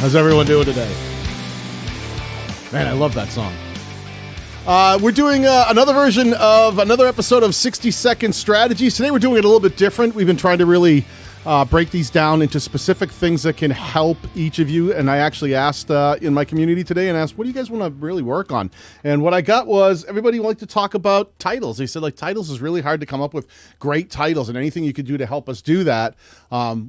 How's everyone doing today? Man, I love that song. We're doing another version of another episode of 60-Second Strategies. Today we're doing it a little bit different. We've been trying to really break these down into specific things that can help each of you. And I actually asked in my community today and asked, what do you guys want to really work on? And what I got was everybody liked to talk about titles. They said, like, titles is really hard to come up with great titles, and anything you could do to help us do that,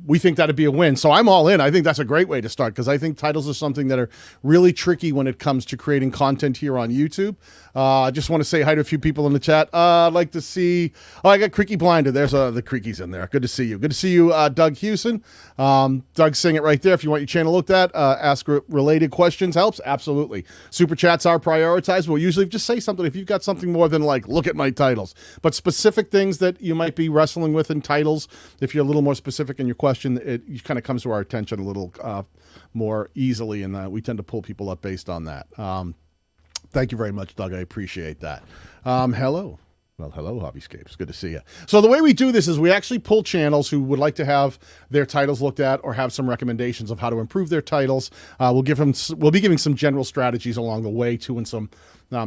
we think that'd be a win. So I'm all in. I think that's a great way to start, because I think titles are something that are really tricky when it comes to creating content here on YouTube. I just want to say hi to a few people in the chat. I'd like to see, I got Creaky Blinder. There's the Creakies in there. Good to see you. Good to see you, Doug Hewson. Doug's saying it right there. If you want your channel looked at, ask related questions helps. Absolutely. Super chats are prioritized. We'll usually just say something if you've got something more than like, look at my titles, but specific things that you might be wrestling with in titles. If you're a little more specific in your question, it kind of comes to our attention a little more easily, and we tend to pull people up based on that. Thank you very much, Doug. I appreciate that. Hello. Well, hello, Hobbyscapes. Good to see you. So the way we do this is we actually pull channels who would like to have their titles looked at or have some recommendations of how to improve their titles. We'll be giving some general strategies along the way too, and some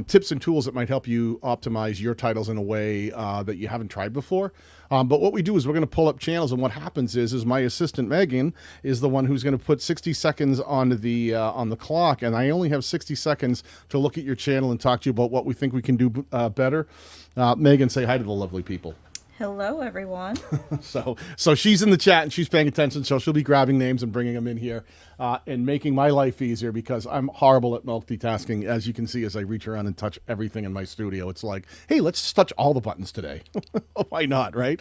tips and tools that might help you optimize your titles in a way that you haven't tried before. But what we do is we're going to pull up channels, and what happens is my assistant Megan is the one who's going to put 60 seconds on the clock, and I only have 60 seconds to look at your channel and talk to you about what we think we can do better. Megan, say hi to the lovely people. Hello, everyone. So she's in the chat and she's paying attention, so she'll be grabbing names and bringing them in here and making my life easier, because I'm horrible at multitasking, as you can see as I reach around and touch everything in my studio. It's like, hey, let's just touch all the buttons today. Why not, right?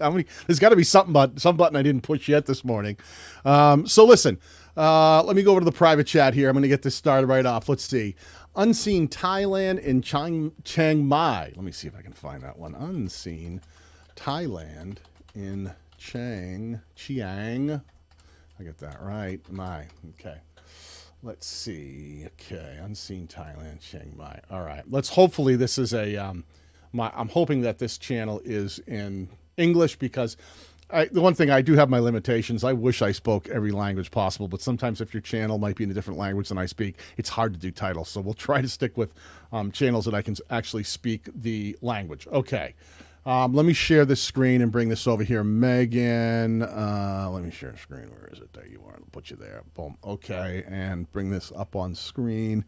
There's got to be some button I didn't push yet this morning. So listen, let me go over to the private chat here. I'm going to get this started right off. Let's see. Unseen Thailand in Chiang Mai. Let me see if I can find that one. Unseen Thailand in Chiang. I get that right. Okay. Let's see. Okay. Unseen Thailand, Chiang Mai. All right. Hopefully this is I'm hoping that this channel is in English, because the one thing, I do have my limitations. I wish I spoke every language possible, but sometimes if your channel might be in a different language than I speak, it's hard to do titles. So we'll try to stick with channels that I can actually speak the language. Okay. Let me share this screen and bring this over here. Megan, let me share a screen. Where is it? There you are. I'll put you there. Boom. Okay. And bring this up on screen.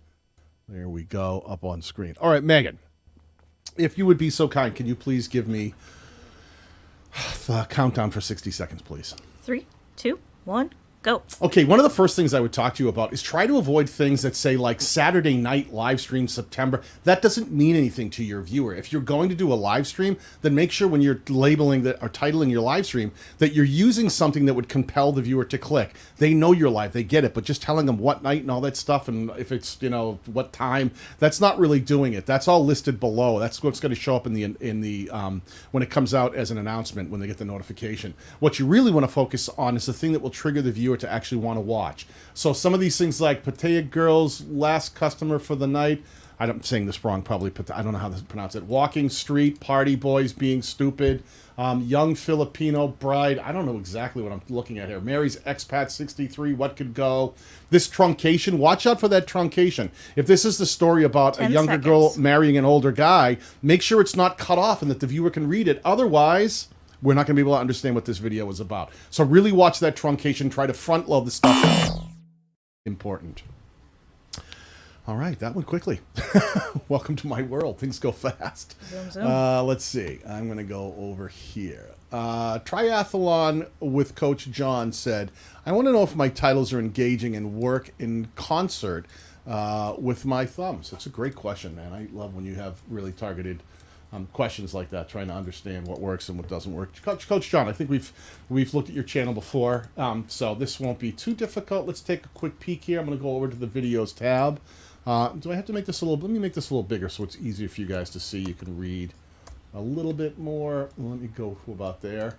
There we go. Up on screen. All right, Megan, if you would be so kind, can you please give me the countdown for 60 seconds, please? 3, 2, 1, go. Okay, one of the first things I would talk to you about is try to avoid things that say like Saturday night live stream September. That doesn't mean anything to your viewer. If you're going to do a live stream, then make sure when you're labeling that or titling your live stream that you're using something that would compel the viewer to click. They know you're live, they get it, but just telling them what night and all that stuff, and if it's, what time, that's not really doing it. That's all listed below. That's what's going to show up in the when it comes out as an announcement, when they get the notification. What you really want to focus on is the thing that will trigger the viewer to actually want to watch. So some of these things like Pattaya Girls, last customer for the night. I'm saying this wrong, probably. I don't know how to pronounce it. Walking Street, Party Boys Being Stupid, Young Filipino Bride. I don't know exactly what I'm looking at here. Mary's Expat 63, What Could Go. This truncation, watch out for that truncation. If this is the story about a younger girl marrying an older guy, make sure it's not cut off and that the viewer can read it. Otherwise, we're not going to be able to understand what this video is about. So really watch that truncation. Try to front load the stuff. Important. All right, that went quickly. Welcome to my world. Things go fast. Zoom, zoom. Let's see. I'm going to go over here. Triathlon with Coach John said, I want to know if my titles are engaging and work in concert with my thumbs. It's a great question, man. I love when you have really targeted questions like that, trying to understand what works and what doesn't work. Coach John, I think we've looked at your channel before, so this won't be too difficult. Let's take a quick peek here. I'm going to go over to the videos tab. Do I have to make this a little? Let me make this a little bigger so it's easier for you guys to see. You can read a little bit more. Let me go about there.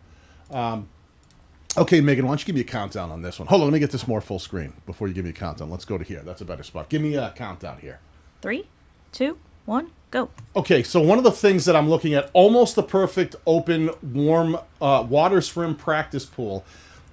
Okay, Megan, why don't you give me a countdown on this one? Hold on, let me get this more full screen before you give me a countdown. Let's go to here. That's a better spot. Give me a countdown here. 3, 2, 1, go. Okay, so one of the things that I'm looking at, almost the perfect open, warm water swim practice pool.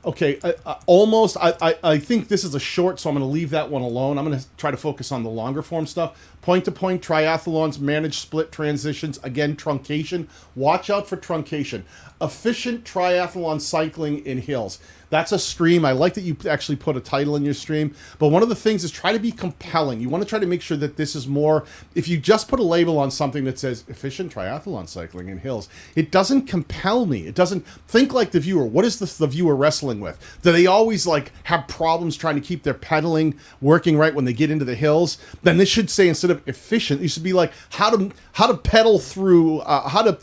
Okay, almost. I think this is a short, so I'm going to leave that one alone. I'm going to try to focus on the longer form stuff. Point-to-point triathlons, managed split transitions. Again, truncation. Watch out for truncation. Efficient triathlon cycling in hills. That's a stream. I like that you actually put a title in your stream. But one of the things is try to be compelling. You want to try to make sure that this is more... If you just put a label on something that says efficient triathlon cycling in hills, it doesn't compel me. It doesn't... Think like the viewer. What is the viewer wrestling with? Do they always like have problems trying to keep their pedaling working right when they get into the hills? Then this should say, instead of efficient, it should be like how to pedal through... how to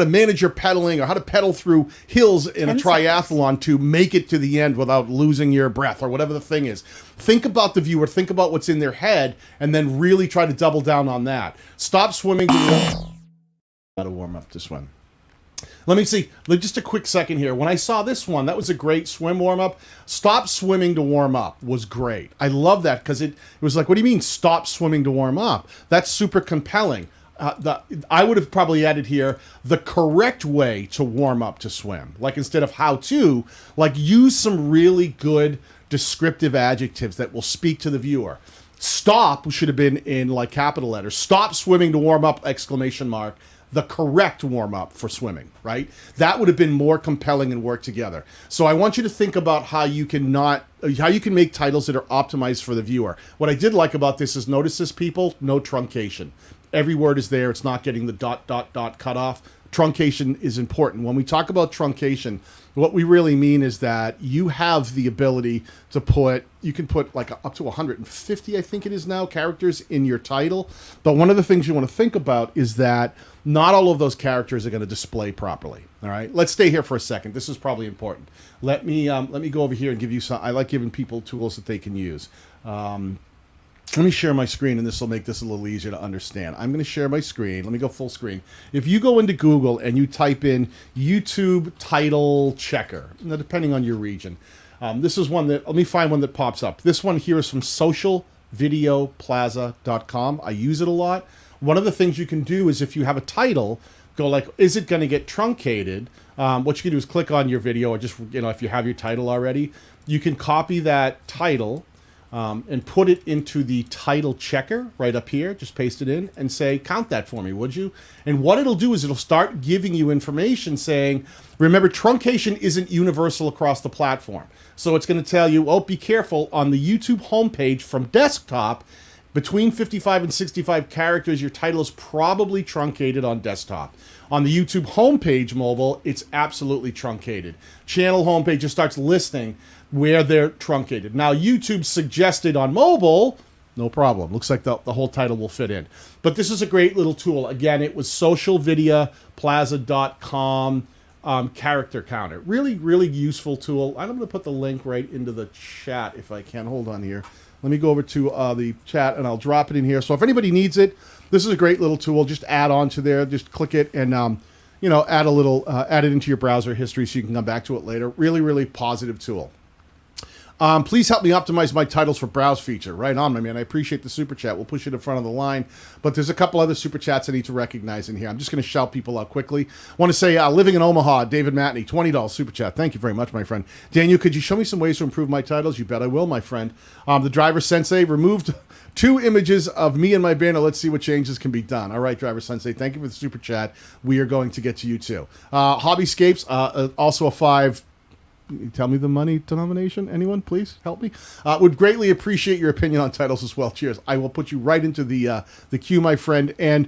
manage your pedaling, or how to pedal through hills in a triathlon to make it to the end without losing your breath, or whatever the thing is. Think about the viewer, think about what's in their head, and then really try to double down on that. Stop swimming to warm up to swim. Let me see, just a quick second here. When I saw this one, that was a great swim warm-up. Stop swimming to warm up was great. I love that, because it was like, what do you mean stop swimming to warm up? That's super compelling. I would have probably added here the correct way to warm up to swim. Like, instead of how to, like, use some really good descriptive adjectives that will speak to the viewer. Stop should have been in like capital letters. Stop swimming to warm up, exclamation mark. The correct warm up for swimming, right? That would have been more compelling and work together. So I want you to think about how you can make titles that are optimized for the viewer. What I did like about this is, notice this, people, no truncation. Every word is there. It's not getting the ... cut off. Truncation is important. When we talk about truncation, what we really mean is that you have the ability to you can put like up to 150, I think it is now, characters in your title. But one of the things you want to think about is that not all of those characters are going to display properly. All right, let's stay here for a second. This is probably important. Let me go over here and give you some. I like giving people tools that they can use. Let me share my screen, and this will make this a little easier to understand. I'm going to share my screen. Let me go full screen. If you go into Google and you type in YouTube title checker, now depending on your region, this is one that, let me find one that pops up. This one here is from socialvideoplaza.com. I use it a lot. One of the things you can do is, if you have a title, go like, is it going to get truncated? What you can do is click on your video, or just, if you have your title already, you can copy that title and put it into the title checker right up here. Just paste it in and say, count that for me, would you? And what it'll do is it'll start giving you information saying, remember, truncation isn't universal across the platform. So it's going to tell you, oh, be careful, on the YouTube homepage from desktop, between 55 and 65 characters, your title is probably truncated on desktop. On the YouTube homepage mobile, it's absolutely truncated. Channel homepage just starts listing where they're truncated. Now, YouTube suggested on mobile, no problem. Looks like the whole title will fit in. But this is a great little tool. Again, it was socialvideoplaza.com character counter. Really, really useful tool. I'm going to put the link right into the chat if I can. Hold on here. Let me go over to the chat, and I'll drop it in here. So if anybody needs it, this is a great little tool. Just add on to there. Just click it and, add it into your browser history so you can come back to it later. Really, really positive tool. Please help me optimize my titles for browse feature. Right on, my man. I appreciate the super chat. We'll push it in front of the line. But there's a couple other super chats I need to recognize in here. I'm just going to shout people out quickly. Want to say, living in Omaha, David Matney, $20 super chat. Thank you very much, my friend. Daniel, could you show me some ways to improve my titles? You bet I will, my friend. The driver Sensei removed 2 images of me and my banner. Let's see what changes can be done. All right, driver Sensei, thank you for the super chat. We are going to get to you too. Hobbyscapes, also a 5. Tell me the money denomination. Anyone, please help me. Would greatly appreciate your opinion on titles as well. Cheers. I will put you right into the queue, my friend. And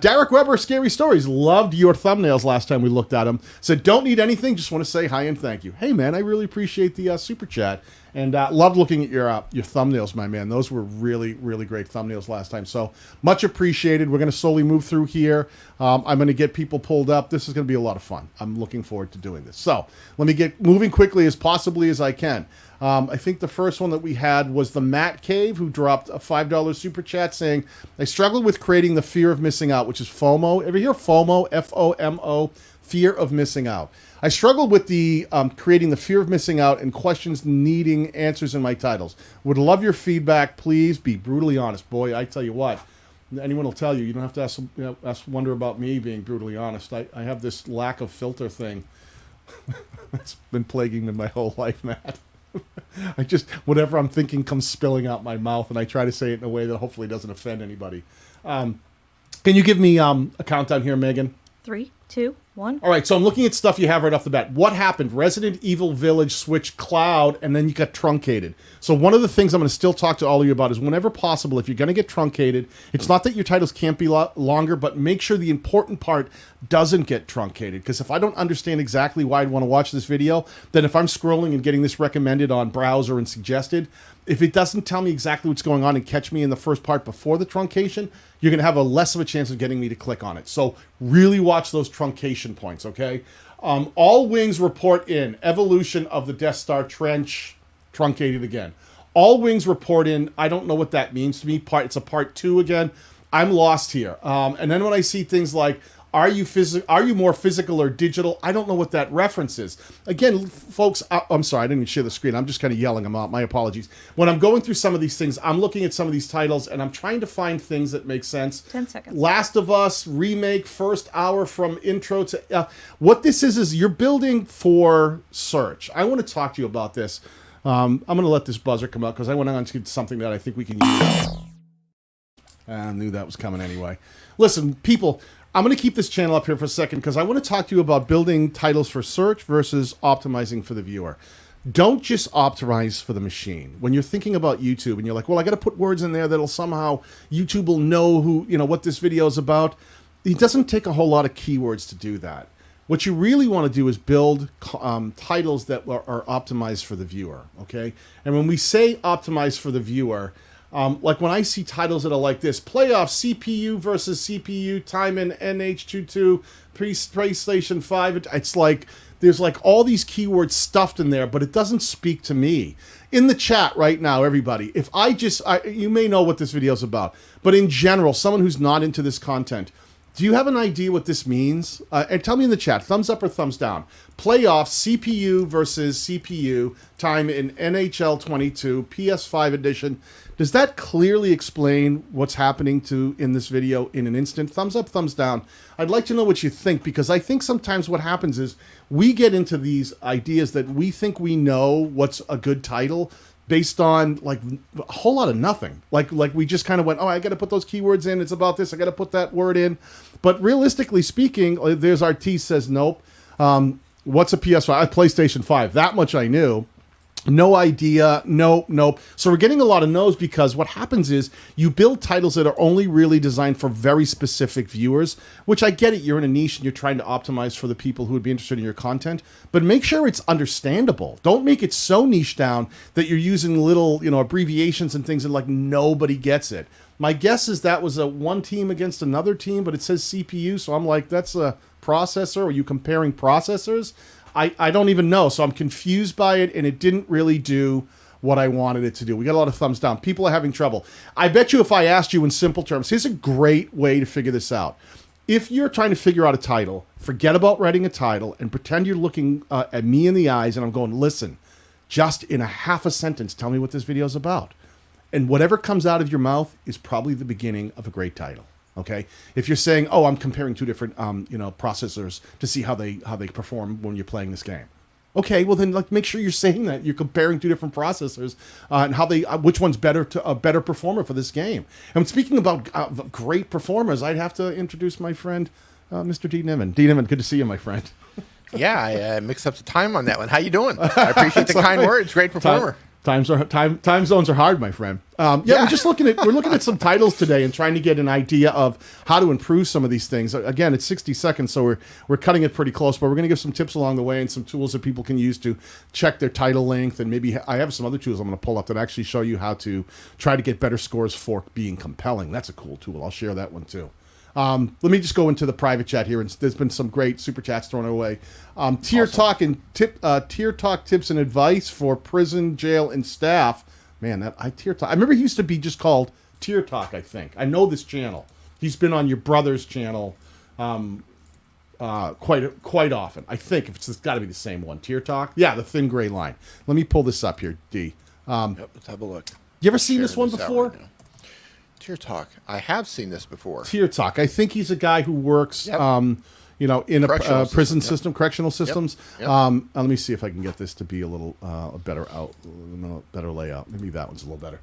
Derek Weber, Scary Stories, loved your thumbnails last time we looked at them. Said, don't need anything, just want to say hi and thank you. Hey, man, I really appreciate the super chat. And loved looking at your thumbnails, my man. Those were really, really great thumbnails last time. So much appreciated. We're going to slowly move through here. I'm going to get people pulled up. This is going to be a lot of fun. I'm looking forward to doing this. So let me get moving quickly as possibly as I can. I think the first one that we had was the Matt Cave, who dropped a $5 super chat saying, I struggled with creating the fear of missing out, which is FOMO. Ever hear FOMO? F-O-M-O, fear of missing out. I struggled with the creating the fear of missing out and questions needing answers in my titles. Would love your feedback. Please be brutally honest. Boy, I tell you what, anyone will tell you. You don't have to wonder about me being brutally honest. I have this lack of filter thing. That's been plaguing me my whole life, Matt. Whatever I'm thinking comes spilling out my mouth, and I try to say it in a way that hopefully doesn't offend anybody. Can you give me a countdown here, Megan? 3, 2, 1. All right, so I'm looking at stuff you have right off the bat. What happened? Resident Evil Village switched cloud, and then you got truncated. So one of the things I'm going to still talk to all of you about is whenever possible, if you're going to get truncated, it's not that your titles can't be longer, but make sure the important part doesn't get truncated. Because if I don't understand exactly why I'd want to watch this video, then if I'm scrolling and getting this recommended on browser and suggested, if it doesn't tell me exactly what's going on and catch me in the first part before the truncation, you're going to have a less of a chance of getting me to click on it. So really watch those truncation points, okay? All wings report in. Evolution of the Death Star trench truncated again. All wings report in. I don't know what that means to me. It's a part 2 again. I'm lost here. And then when I see things like, are you more physical or digital? I don't know what that reference is. Again, folks, I'm sorry, I didn't even share the screen. I'm just kind of yelling them out. My apologies. When I'm going through some of these things, I'm looking at some of these titles, and I'm trying to find things that make sense. 10 seconds. Last of Us, remake, first hour from intro to... what this is you're building for search. I want to talk to you about this. I'm going to let this buzzer come out, because I went on to something that I think we can use. I knew that was coming anyway. Listen, people... I'm going to keep this channel up here for a second because I want to talk to you about building titles for search versus optimizing for the viewer. Don't just optimize for the machine. When you're thinking about YouTube and you're like, well, I got to put words in there that'll somehow, YouTube will know what this video is about. It doesn't take a whole lot of keywords to do that. What you really want to do is build titles that are optimized for the viewer, okay? And when we say optimized for the viewer, like when I see titles that are like this, playoff CPU versus CPU, time in NH22, PlayStation 5, it's like, there's like all these keywords stuffed in there, but it doesn't speak to me. In the chat right now, everybody, if you may know what this video is about, but in general, someone who's not into this content, do you have an idea what this means? And tell me in the chat, thumbs up or thumbs down. Playoff, CPU versus CPU, time in NHL 22, PS5 edition. Does that clearly explain what's happening in this video in an instant? Thumbs up, thumbs down. I'd like to know what you think, because I think sometimes what happens is we get into these ideas that we think we know what's a good title based on like a whole lot of nothing. Like we just kind of went, oh, I got to put those keywords in. It's about this. I got to put that word in. But realistically speaking, there's our T says nope. What's a PS5? PlayStation 5. That much I knew. No idea. Nope. So we're getting a lot of no's because what happens is you build titles that are only really designed for very specific viewers, which I get it. You're in a niche and you're trying to optimize for the people who would be interested in your content, but make sure it's understandable. Don't make it so niche down that you're using little, abbreviations and things and like nobody gets it. My guess is that was a one team against another team, but it says CPU. So I'm like, that's a processor. Are you comparing processors? I don't even know. So I'm confused by it, and it didn't really do what I wanted it to do. We got a lot of thumbs down. People are having trouble. I bet you if I asked you in simple terms, here's a great way to figure this out. If you're trying to figure out a title, forget about writing a title and pretend you're looking at me in the eyes and I'm going, listen, just in a half a sentence, tell me what this video is about. And whatever comes out of your mouth is probably the beginning of a great title. Okay, if you're saying, "Oh, I'm comparing two different, processors to see how they perform when you're playing this game," okay, well then, make sure you're saying that you're comparing two different processors and how which one's better to a better performer for this game. And speaking about great performers, I'd have to introduce my friend, Mr. D. Niven. D. Niven, good to see you, my friend. Yeah, I mixed up the time on that one. How you doing? I appreciate the kind words. Great performer. Time zones are hard, my friend. We're just looking at some titles today and trying to get an idea of how to improve some of these things. Again, it's 60 seconds, so we're cutting it pretty close, but we're going to give some tips along the way and some tools that people can use to check their title length. And maybe I have some other tools I'm going to pull up that actually show you how to try to get better scores for being compelling. That's a cool tool. I'll share that one too. Let me just go into the private chat here, and there's been some great super chats thrown away. Tier Talk tips and advice for prison, jail, and staff. Man, Tier Talk. I remember he used to be just called Tier Talk. I think I know this channel. He's been on your brother's channel quite often. I think it's got to be the same one. Tier Talk. Yeah, the thin gray line. Let me pull this up here, D. Let's have a look. You ever seen this one before? Tier Talk. I have seen this before. Tier Talk. I think he's a guy who works. Yep. in a Correctional prison system, system, correctional systems. Yep. Let me see if I can get this to be a little better layout. Maybe that one's a little better.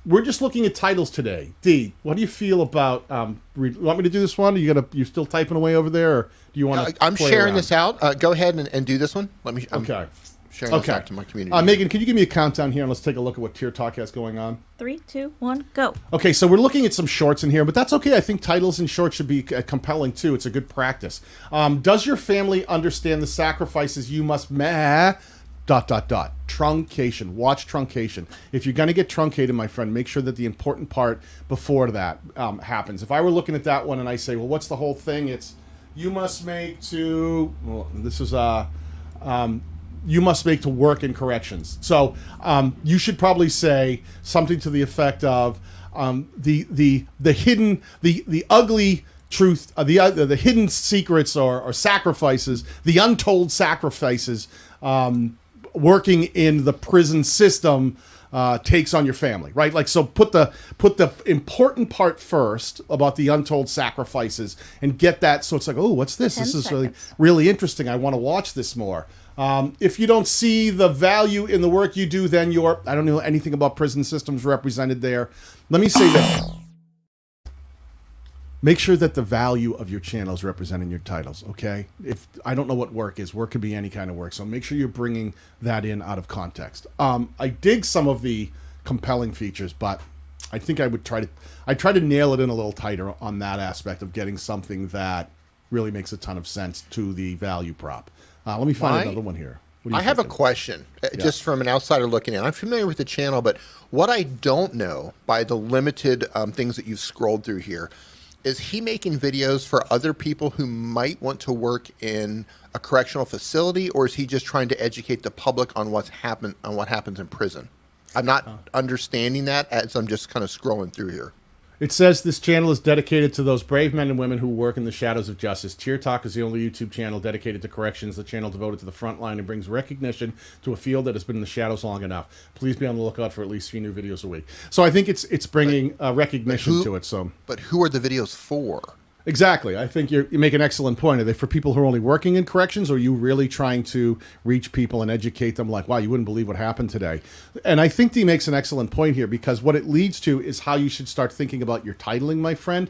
We're just looking at titles today. D, what do you feel about? You want me to do this one? You still typing away over there, or do you want to? I'm sharing this out. Go ahead and do this one. I'm sharing this out to my community. Megan, can you give me a countdown here, and let's take a look at what Tier Talk has going on? 3, 2, 1, go. Okay, so we're looking at some shorts in here, but that's okay. I think titles and shorts should be compelling too. It's a good practice. Does your family understand the sacrifices you must make? ... Truncation. Watch truncation. If you're going to get truncated, my friend, make sure that the important part before that happens. If I were looking at that one and I say, well, what's the whole thing? It's you must make to. Well, this is you must make to work in corrections. So you should probably say something to the effect of the hidden the ugly truth, the hidden secrets or sacrifices, the untold sacrifices. Working in the prison system takes on your family, right? Like, so put the important part first about the untold sacrifices and get that. So it's like, oh, what's this? 10 This is seconds. really interesting. I want to watch this more. If you don't see the value in the work you do, then I don't know anything about prison systems represented there. Let me say that. Make sure that the value of your channel is represented in your titles, okay? If I don't know what work is, work could be any kind of work, so make sure you're bringing that in out of context. I dig some of the compelling features, but I think I would try to nail it in a little tighter on that aspect of getting something that really makes a ton of sense to the value prop. Let me find another one here. What do you I have a think? question, just from an outsider looking in. I'm familiar with the channel, but what I don't know by the limited things that you've scrolled through here, is he making videos for other people who might want to work in a correctional facility, or is he just trying to educate the public on what happens in prison? I'm not understanding that as I'm just kind of scrolling through here. It says this channel is dedicated to those brave men and women who work in the shadows of justice. Tier Talk is the only YouTube channel dedicated to corrections, the channel devoted to the front line and brings recognition to a field that has been in the shadows long enough. Please be on the lookout for at least 3 new videos a week. So I think it's bringing recognition to it. So, but who are the videos for? Exactly. I think you make an excellent point. Are they for people who are only working in corrections, or are you really trying to reach people and educate them like, wow, you wouldn't believe what happened today? And I think Dee makes an excellent point here, because what it leads to is how you should start thinking about your titling, my friend.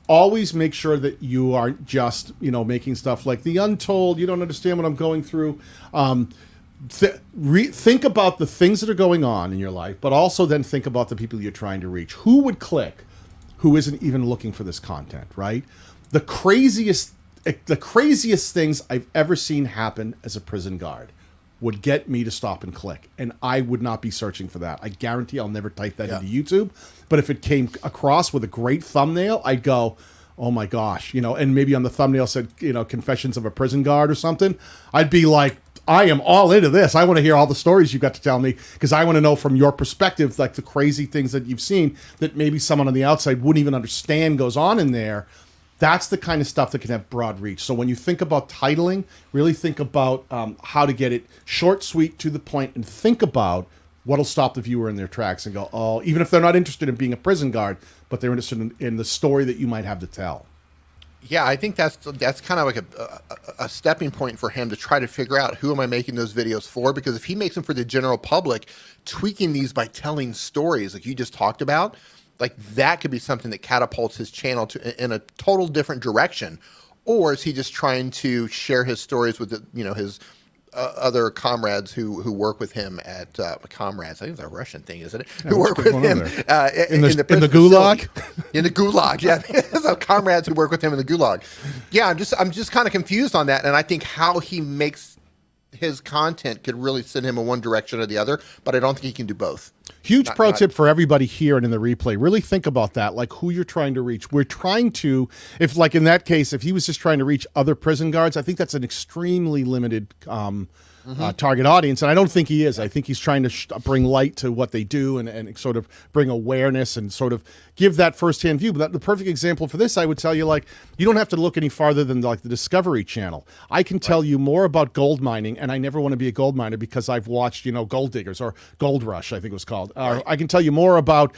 Always make sure that you aren't just, making stuff like the untold, you don't understand what I'm going through. Think about the things that are going on in your life, but also then think about the people you're trying to reach. Who would click? Who isn't even looking for this content, right? The craziest things I've ever seen happen as a prison guard would get me to stop and click, and I would not be searching for that. I guarantee I'll never type that into YouTube, but if it came across with a great thumbnail, I'd go, oh my gosh, and maybe on the thumbnail said, Confessions of a Prison Guard or something, I'd be like, I am all into this. I want to hear all the stories you've got to tell me, because I want to know from your perspective, like the crazy things that you've seen that maybe someone on the outside wouldn't even understand goes on in there. That's the kind of stuff that can have broad reach. So when you think about titling, really think about how to get it short, sweet, to the point, and think about what'll stop the viewer in their tracks and go, oh, even if they're not interested in being a prison guard, but they're interested in the story that you might have to tell. Yeah, I think that's kind of like a stepping point for him to try to figure out, who am I making those videos for? Because if he makes them for the general public, tweaking these by telling stories like you just talked about, like that could be something that catapults his channel in a total different direction. Or is he just trying to share his stories with his other comrades who work with him at comrades? I think it's a Russian thing, isn't it? Yeah, who work with him in the prison gulag. facility. In the gulag, yeah. So comrades who work with him in the gulag. Yeah, I'm just kind of confused on that, and I think how he makes his content could really send him in one direction or the other, but I don't think he can do both. Huge pro tip for everybody here and in the replay. Really think about that, like who you're trying to reach. We're trying to, if like in that case, if he was just trying to reach other prison guards, I think that's an extremely limited target audience, and I don't think he is. I think he's trying to bring light to what they do and sort of bring awareness and sort of give that firsthand view. But the perfect example for this, I would tell you, like, you don't have to look any farther than like the Discovery Channel. I can tell you more about gold mining, and I never want to be a gold miner because I've watched, Gold Diggers or Gold Rush, I think it was called. I can tell you more about,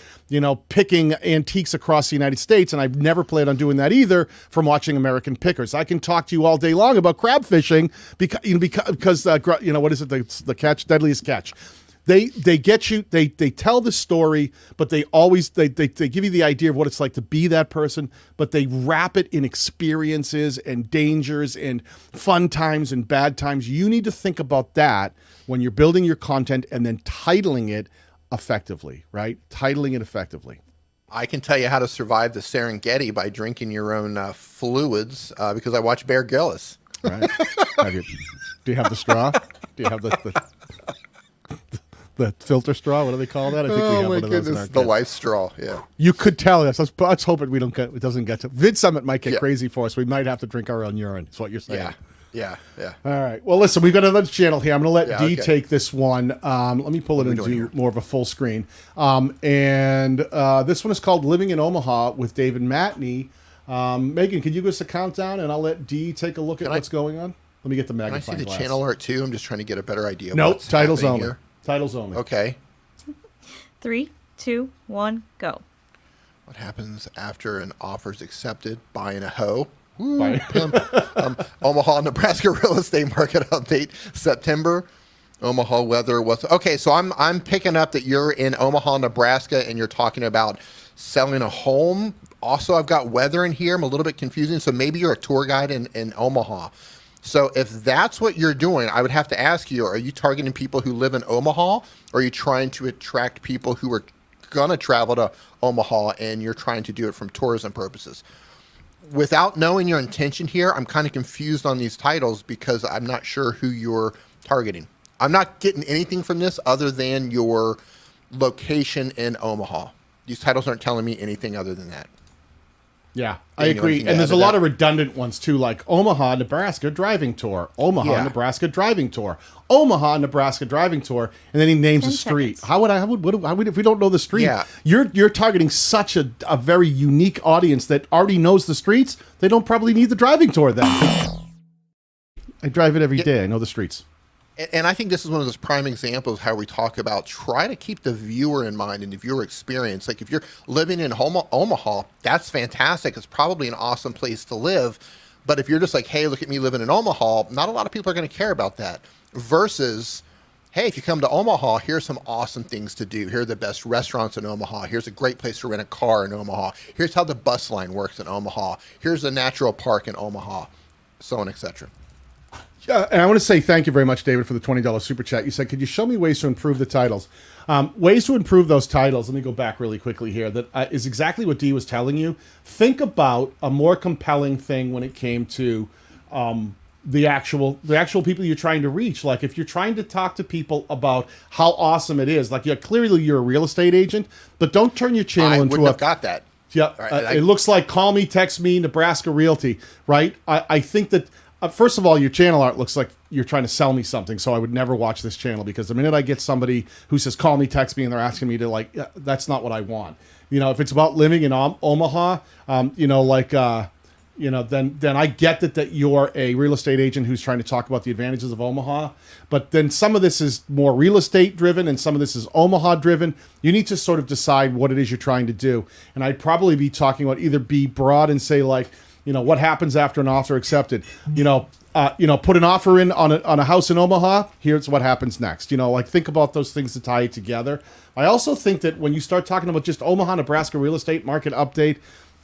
picking antiques across the United States, and I've never planned on doing that either from watching American Pickers. I can talk to you all day long about crab fishing because what is it? The catch, deadliest catch. They get you. They tell the story, but they always they give you the idea of what it's like to be that person. But they wrap it in experiences and dangers and fun times and bad times. You need to think about that when you're building your content and then titling it effectively. Right? Titling it effectively. I can tell you how to survive the Serengeti by drinking your own fluids because I watch Bear Grylls. Right? Do you have the straw? Do you have the filter straw? What do they call that? I think we have one of those in our the life straw. Yeah. You could tell us. Let's hope it doesn't get to VidSummit might get crazy for us. We might have to drink our own urine. Is what you're saying. Yeah. All right. Well, listen, we've got another channel here. I'm going to let Dee take this one. Let me pull it into more of a full screen. And this one is called Living in Omaha with David Matney. Megan, can you give us a countdown, and I'll let Dee take a look at what's going on? Let me get the magnifying glass. Can I see the channel art too? I'm just trying to get a better idea. Nope, titles only. Here. Titles only. Okay. 3, 2, 1, go. What happens after an offer is accepted? Buying a hoe. Woo, pimp. Omaha, Nebraska real estate market update September. Omaha weather. Okay? So I'm picking up that you're in Omaha, Nebraska, and you're talking about selling a home. Also, I've got weather in here. I'm a little bit confusing. So maybe you're a tour guide in Omaha. So if that's what you're doing, I would have to ask you, are you targeting people who live in Omaha, or are you trying to attract people who are going to travel to Omaha and you're trying to do it from tourism purposes? Without knowing your intention here, I'm kind of confused on these titles because I'm not sure who you're targeting. I'm not getting anything from this other than your location in Omaha. These titles aren't telling me anything other than that. Yeah, I agree. And there's a lot of redundant ones too, like Omaha, Nebraska driving tour, Omaha, Nebraska driving tour, Omaha, Nebraska driving tour, and then he names a street. How would if we don't know the street? Yeah. You're targeting such a very unique audience that already knows the streets. They don't probably need the driving tour then. I drive it every day. I know the streets. And I think this is one of those prime examples how we talk about try to keep the viewer in mind and the viewer experience. Like if you're living in Omaha, that's fantastic. It's probably an awesome place to live. But if you're just like, hey, look at me living in Omaha, not a lot of people are going to care about that. Versus, hey, if you come to Omaha, here's some awesome things to do. Here are the best restaurants in Omaha. Here's a great place to rent a car in Omaha. Here's how the bus line works in Omaha. Here's a natural park in Omaha, so on, etc. And I want to say thank you very much, David, for the $20 super chat. You said, could you show me ways to improve the titles? Ways to improve those titles. Let me go back really quickly here. That is exactly what Dee was telling you. Think about a more compelling thing when it came to the actual people you're trying to reach. Like if you're trying to talk to people about how awesome it is, like clearly you're a real estate agent, but don't turn your channel into wouldn't have got that. Yeah, it looks like call me, text me, Nebraska Realty, right? I think that. First of all, your channel art looks like you're trying to sell me something, so I would never watch this channel because the minute I get somebody who says, call me, text me, and they're asking me to, that's not what I want. If it's about living in Omaha, then I get that you're a real estate agent who's trying to talk about the advantages of Omaha, but then some of this is more real estate driven and some of this is Omaha driven. You need to sort of decide what it is you're trying to do. And I'd probably be talking about either be broad and say what happens after an offer accepted? Put an offer in on a house in Omaha. Here's what happens next. Think about those things to tie it together. I also think that when you start talking about just Omaha, Nebraska real estate market update,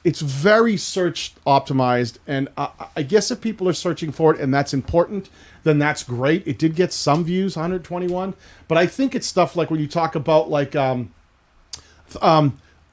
it's very search optimized. And I guess if people are searching for it and that's important, then that's great. It did get some views, 121. But I think it's stuff like when you talk about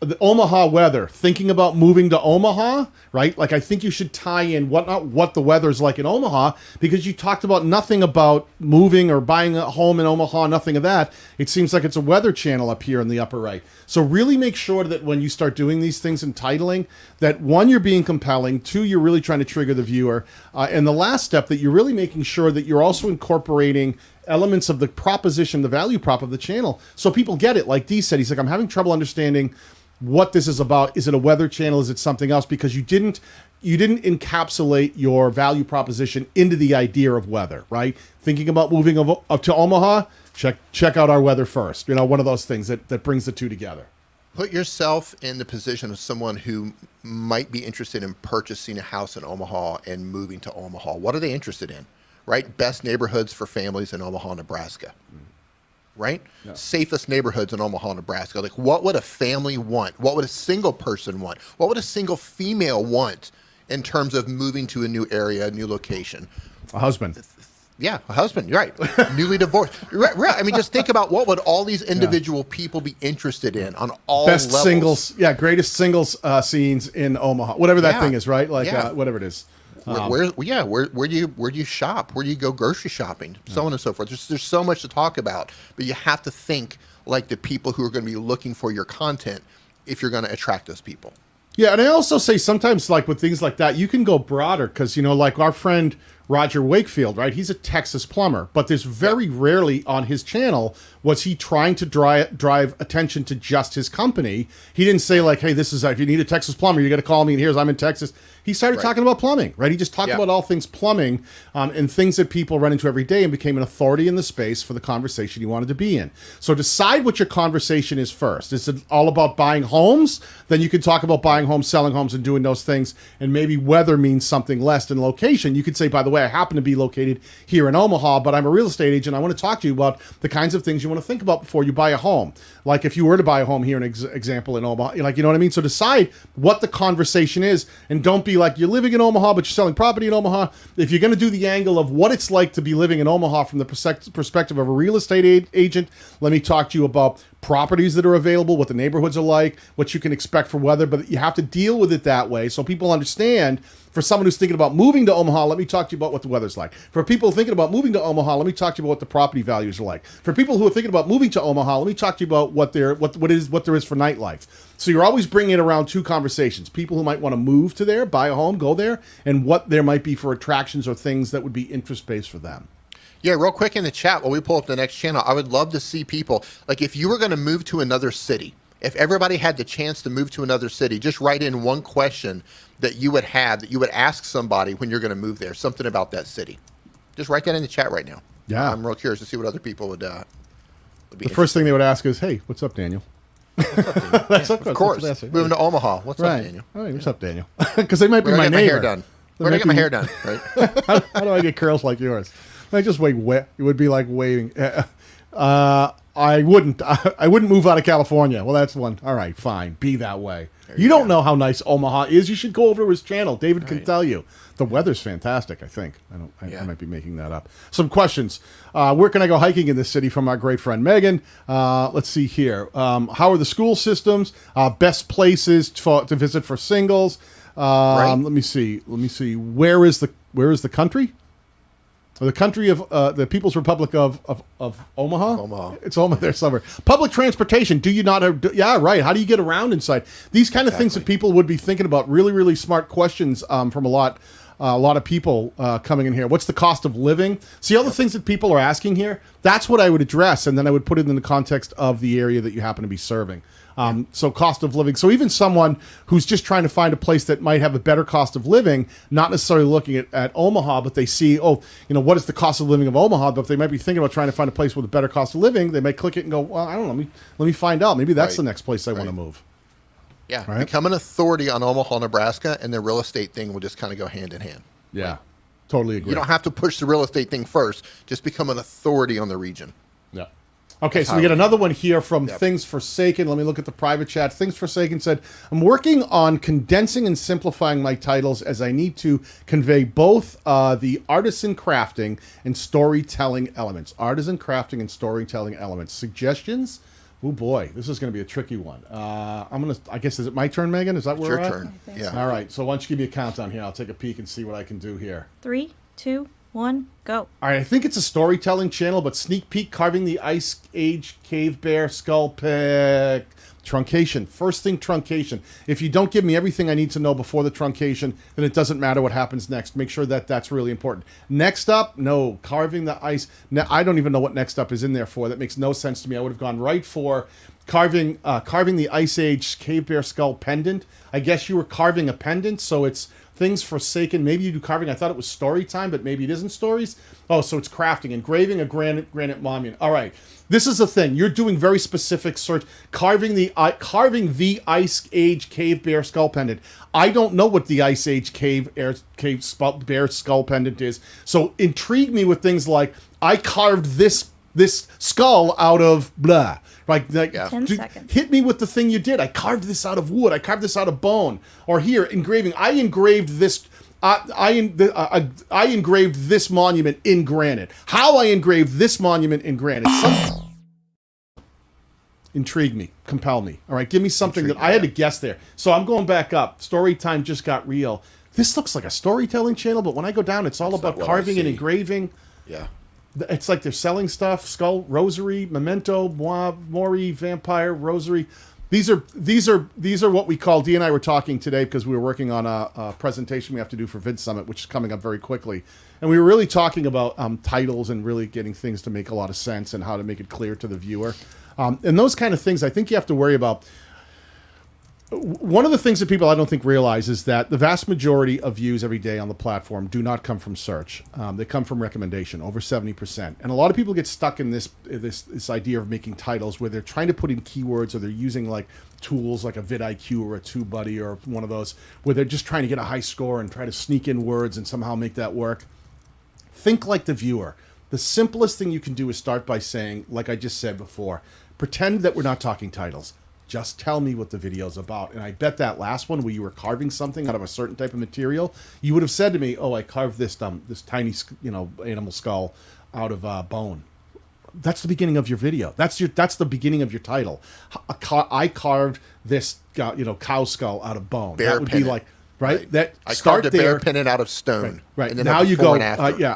the Omaha weather, thinking about moving to Omaha, right? I think you should tie in what the weather's like in Omaha, because you talked about nothing about moving or buying a home in Omaha, nothing of that. It seems like it's a weather channel up here in the upper right. So really make sure that when you start doing these things and titling, that one, you're being compelling, two, you're really trying to trigger the viewer, and the last step, that you're really making sure that you're also incorporating elements of the proposition, the value prop of the channel, so people get it. Like Dee said, he's like, I'm having trouble understanding what this is about. Is it a weather channel? Is it something else? Because you didn't encapsulate your value proposition into the idea of weather, right? Thinking about moving up to Omaha, check out our weather first. You know, one of those things that brings the two together. Put yourself in the position of someone who might be interested in purchasing a house in Omaha and moving to Omaha. What are they interested in, right? Best neighborhoods for families in Omaha, Nebraska, right? Yeah. Safest neighborhoods in Omaha, Nebraska. Like, what would a family want? What would a single person want? What would a single female want in terms of moving to a new area, a new location? A husband. Yeah, a husband, right. Newly divorced. Right. I mean, just think about what would all these individual people be interested in on all best levels. Singles, greatest singles scenes in Omaha. Whatever that thing is, right? Like whatever it is. Where do you shop? Where do you go grocery shopping? So on and so forth. There's so much to talk about, but you have to think like the people who are going to be looking for your content if you're going to attract those people. Yeah, and I also say sometimes, like with things like that, you can go broader because, you know, like our friend Roger Wakefield, right? He's a Texas plumber, but there's very rarely on his channel was he trying to drive attention to just his company. He didn't say like, hey, this is, if you need a Texas plumber, you got to call me, and here's, I'm in Texas. He started talking about plumbing, right? He just talked about all things plumbing and things that people run into every day and became an authority in the space for the conversation he wanted to be in. So decide what your conversation is first. Is it all about buying homes? Then you can talk about buying homes, selling homes, and doing those things. And maybe weather means something less than location. You could say, by the way, I happen to be located here in Omaha, but I'm a real estate agent. I want to talk to you about the kinds of things you want to think about before you buy a home. Like if you were to buy a home here, an example in Omaha, like, you know what I mean? So decide what the conversation is, and don't be like, you're living in Omaha, but you're selling property in Omaha. If you're going to do the angle of what it's like to be living in Omaha from the perspective of a real estate agent, let me talk to you about properties that are available, what the neighborhoods are like, what you can expect for weather, but you have to deal with it that way so people understand. For someone who's thinking about moving to Omaha, let me talk to you about what the weather's like. For people thinking about moving to Omaha, let me talk to you about what the property values are like. For people who are thinking about moving to Omaha, let me talk to you about what there is for nightlife. So you're always bringing it around two conversations: people who might want to move to there, buy a home, go there, and what there might be for attractions or things that would be interest-based for them. Yeah, real quick in the chat while we pull up the next channel, I would love to see people, like if you were going to move to another city, if everybody had the chance to move to another city, just write in one question that you would have, that you would ask somebody when you're going to move there, something about that city. Just write that in the chat right now. Yeah. I'm real curious to see what other people would be. The first thing they would ask is, hey, what's up, Daniel? What's up, Daniel? That's of course. Moving to Omaha. What's up, Daniel? All right, what's up, Daniel? Because they might be my neighbor. Hair done. Where do I get my hair done? Right? How do I get curls like yours? I just wait. It would be like waving. I wouldn't move out of California. Well, that's one. All right, fine. Be that way. You don't know how nice Omaha is. You should go over to his channel. David can tell you. The weather's fantastic, I think. I might be making that up. Some questions. Where can I go hiking in this city from our great friend Megan? Let's see here. How are the school systems? Best places to visit for singles? Let me see. Where is the country? The country of the People's Republic of Omaha? Omaha. It's Omaha there somewhere. Public transportation. Do you not have... Yeah, right. How do you get around inside? These kind of things that people would be thinking about. Really, really smart questions from a lot of people coming in here. What's the cost of living? See all the things that people are asking here? That's what I would address, and then I would put it in the context of the area that you happen to be serving. So cost of living. So even someone who's just trying to find a place that might have a better cost of living, not necessarily looking at Omaha, but they see, what is the cost of living of Omaha? But if they might be thinking about trying to find a place with a better cost of living, they might click it and go, well, I don't know. Let me find out. Maybe that's the next place I want to move. Yeah. Right? Become an authority on Omaha, Nebraska, and the real estate thing will just kind of go hand in hand. Yeah. Totally agree. You don't have to push the real estate thing first. Just become an authority on the region. Yeah. Okay, so we get another one here from Things Forsaken. Let me look at the private chat. Things Forsaken said, I'm working on condensing and simplifying my titles as I need to convey both the artisan crafting and storytelling elements. Artisan crafting and storytelling elements. Suggestions? Oh boy, this is going to be a tricky one. I guess, is it my turn, Megan? Is that where we're at? Your turn. Yeah. All right, so why don't you give me a countdown here? I'll take a peek and see what I can do here. 3, 2, 1, go. All right, I think it's a storytelling channel, but sneak peek carving the Ice Age cave bear skull pick. Truncation. First thing, truncation. If you don't give me everything I need to know before the truncation, then it doesn't matter what happens next. Make sure that that's really important. Next up, no, carving the ice. Now, I don't even know what next up is in there for. That makes no sense to me. I would have gone right for carving the Ice Age cave bear skull pendant. I guess you were carving a pendant, so it's things forsaken. Maybe you do carving. I thought it was story time, but maybe it isn't stories. Oh, so it's crafting, engraving a granite monument. All right, this is the thing. You're doing very specific search. Carving the Ice Age cave bear skull pendant. I don't know what the Ice Age bear skull pendant is. So intrigue me with things like I carved this skull out of blah. Like 10 seconds. Hit me with the thing you did. I carved this out of wood. I carved this out of bone. Or here, engraving. I engraved this. I engraved this monument in granite. How I engraved this monument in granite. Intrigue me. Compel me. All right, give me something that I had to guess there. So I'm going back up. Story time just got real. This looks like a storytelling channel, but when I go down, it's all about carving and engraving. Yeah. It's like they're selling stuff. Skull, rosary, memento, mori, vampire, rosary. These are what we call. Dee and I were talking today because we were working on a presentation we have to do for VidSummit, which is coming up very quickly. And we were really talking about titles and really getting things to make a lot of sense and how to make it clear to the viewer. And those kind of things, I think you have to worry about. One of the things that people I don't think realize is that the vast majority of views every day on the platform do not come from search. They come from recommendation, over 70%. And a lot of people get stuck in this idea of making titles where they're trying to put in keywords or they're using like tools like a vidIQ or a TubeBuddy or one of those where they're just trying to get a high score and try to sneak in words and somehow make that work. Think like the viewer. The simplest thing you can do is start by saying, like I just said before, pretend that we're not talking titles. Just tell me what the video's about. And I bet that last one where you were carving something out of a certain type of material, you would have said to me, oh, I carved this tiny, animal skull out of bone. That's the beginning of your video. That's the beginning of your title. I carved this, cow skull out of bone. Bear that would pennant. Be like, right? That I start carved a there. bear pennant out of stone. Right. And then Now you go,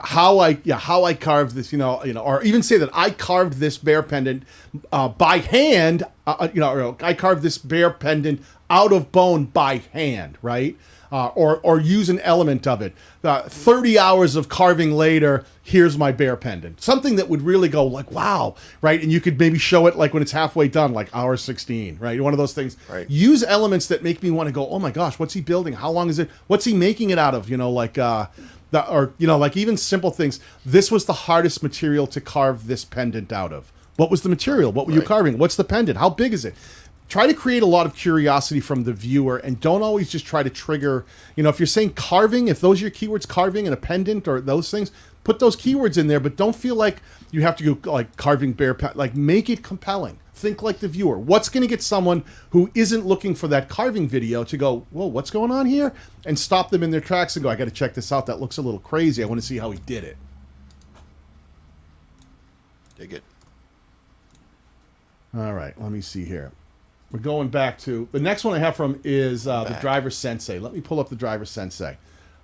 how I carved this, or even say that I carved this bear pendant by hand, or I carved this bear pendant out of bone by hand, right? Or use an element of it. 30 hours of carving later, here's my bear pendant. Something that would really go like, wow, right? And you could maybe show it like when it's halfway done, like hour 16, right? One of those things. Right. Use elements that make me want to go, oh my gosh, what's he building? How long is it? What's he making it out of? Like even simple things. This was the hardest material to carve this pendant out of. What was the material? What were you carving? What's the pendant? How big is it? Try to create a lot of curiosity from the viewer and don't always just try to trigger, if you're saying carving, if those are your keywords, carving and a pendant or those things, put those keywords in there, but don't feel like you have to go like carving bear, like make it compelling. Think like the viewer. What's going to get someone who isn't looking for that carving video to go, whoa, what's going on here? And stop them in their tracks and go, I got to check this out. That looks a little crazy. I want to see how he did it. Dig it. All right, let me see here. We're going back to the next one I have from is the Driver Sensei. Let me pull up the Driver Sensei.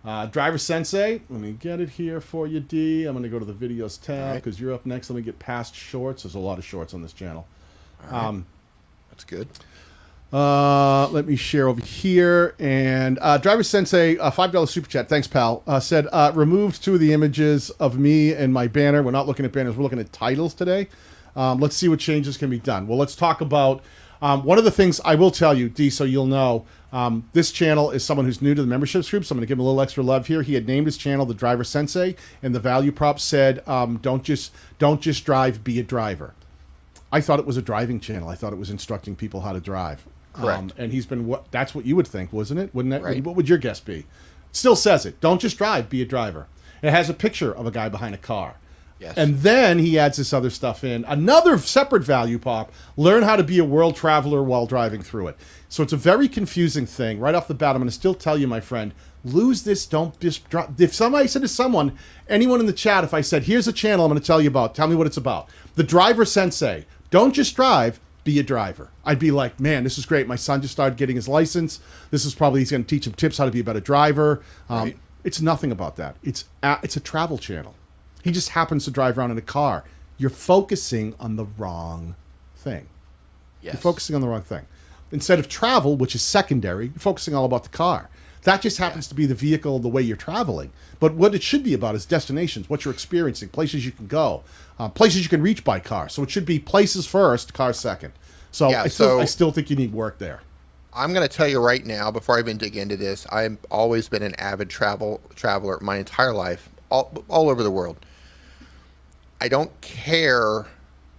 Driver Sensei, let me get it here for you, D. I'm going to go to the videos tab because you're up next. Let me get past shorts. There's a lot of shorts on this channel. That's good. Let me share over here. And Driver Sensei, $5 super chat. Thanks, pal. Said, removed 2 of the images of me and my banner. We're not looking at banners. We're looking at titles today. Let's see what changes can be done. Well, let's talk about one of the things I will tell you, D, so you'll know, this channel is someone who's new to the memberships group, so I'm going to give him a little extra love here. He had named his channel The Driver Sensei, and the value prop said, don't just drive, be a driver. I thought it was a driving channel. I thought it was instructing people how to drive. Correct. And he's been, that's what you would think, wasn't it? Wouldn't that? Right. What would your guess be? Still says it. Don't just drive, be a driver. It has a picture of a guy behind a car. Yes. And then he adds this other stuff in. Another separate value pop, learn how to be a world traveler while driving through it. So it's a very confusing thing. Right off the bat, I'm going to still tell you, my friend, lose this, don't just drop. If somebody said to someone, anyone in the chat, if I said, here's a channel I'm going to tell you about, tell me what it's about. The Driver Sensei, don't just drive, be a driver. I'd be like, man, this is great. My son just started getting his license. This is probably, he's going to teach him tips how to be a better driver. Right. It's nothing about that. It's a travel channel. He just happens to drive around in a car. You're focusing on the wrong thing. Yes. You're focusing on the wrong thing. Instead of travel, which is secondary, you're focusing all about the car. That just happens to be the vehicle, the way you're traveling. But what it should be about is destinations, what you're experiencing, places you can go, places you can reach by car. So it should be places first, cars second. So, I still think you need work there. I'm going to tell you right now, before I even dig into this, I've always been an avid traveler my entire life, all over the world. I don't care,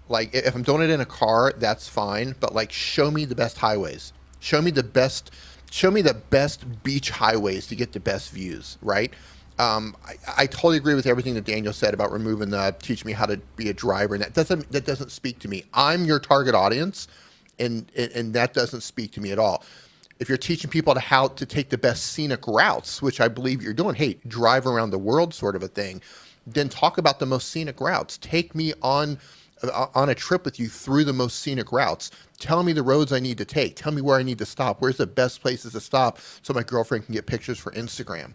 like, if I'm doing it in a car, that's fine, but, like, show me the best highways. Show me the best beach highways to get the best views, right? I totally agree with everything that Daniel said about removing the teach me how to be a driver, and that doesn't speak to me. I'm your target audience, and that doesn't speak to me at all. If you're teaching people how to take the best scenic routes, which I believe you're doing, hey, drive around the world sort of a thing, then talk about the most scenic routes. Take me on a trip with you through the most scenic routes. Tell me the roads I need to take. Tell me where I need to stop. Where's the best places to stop so my girlfriend can get pictures for Instagram,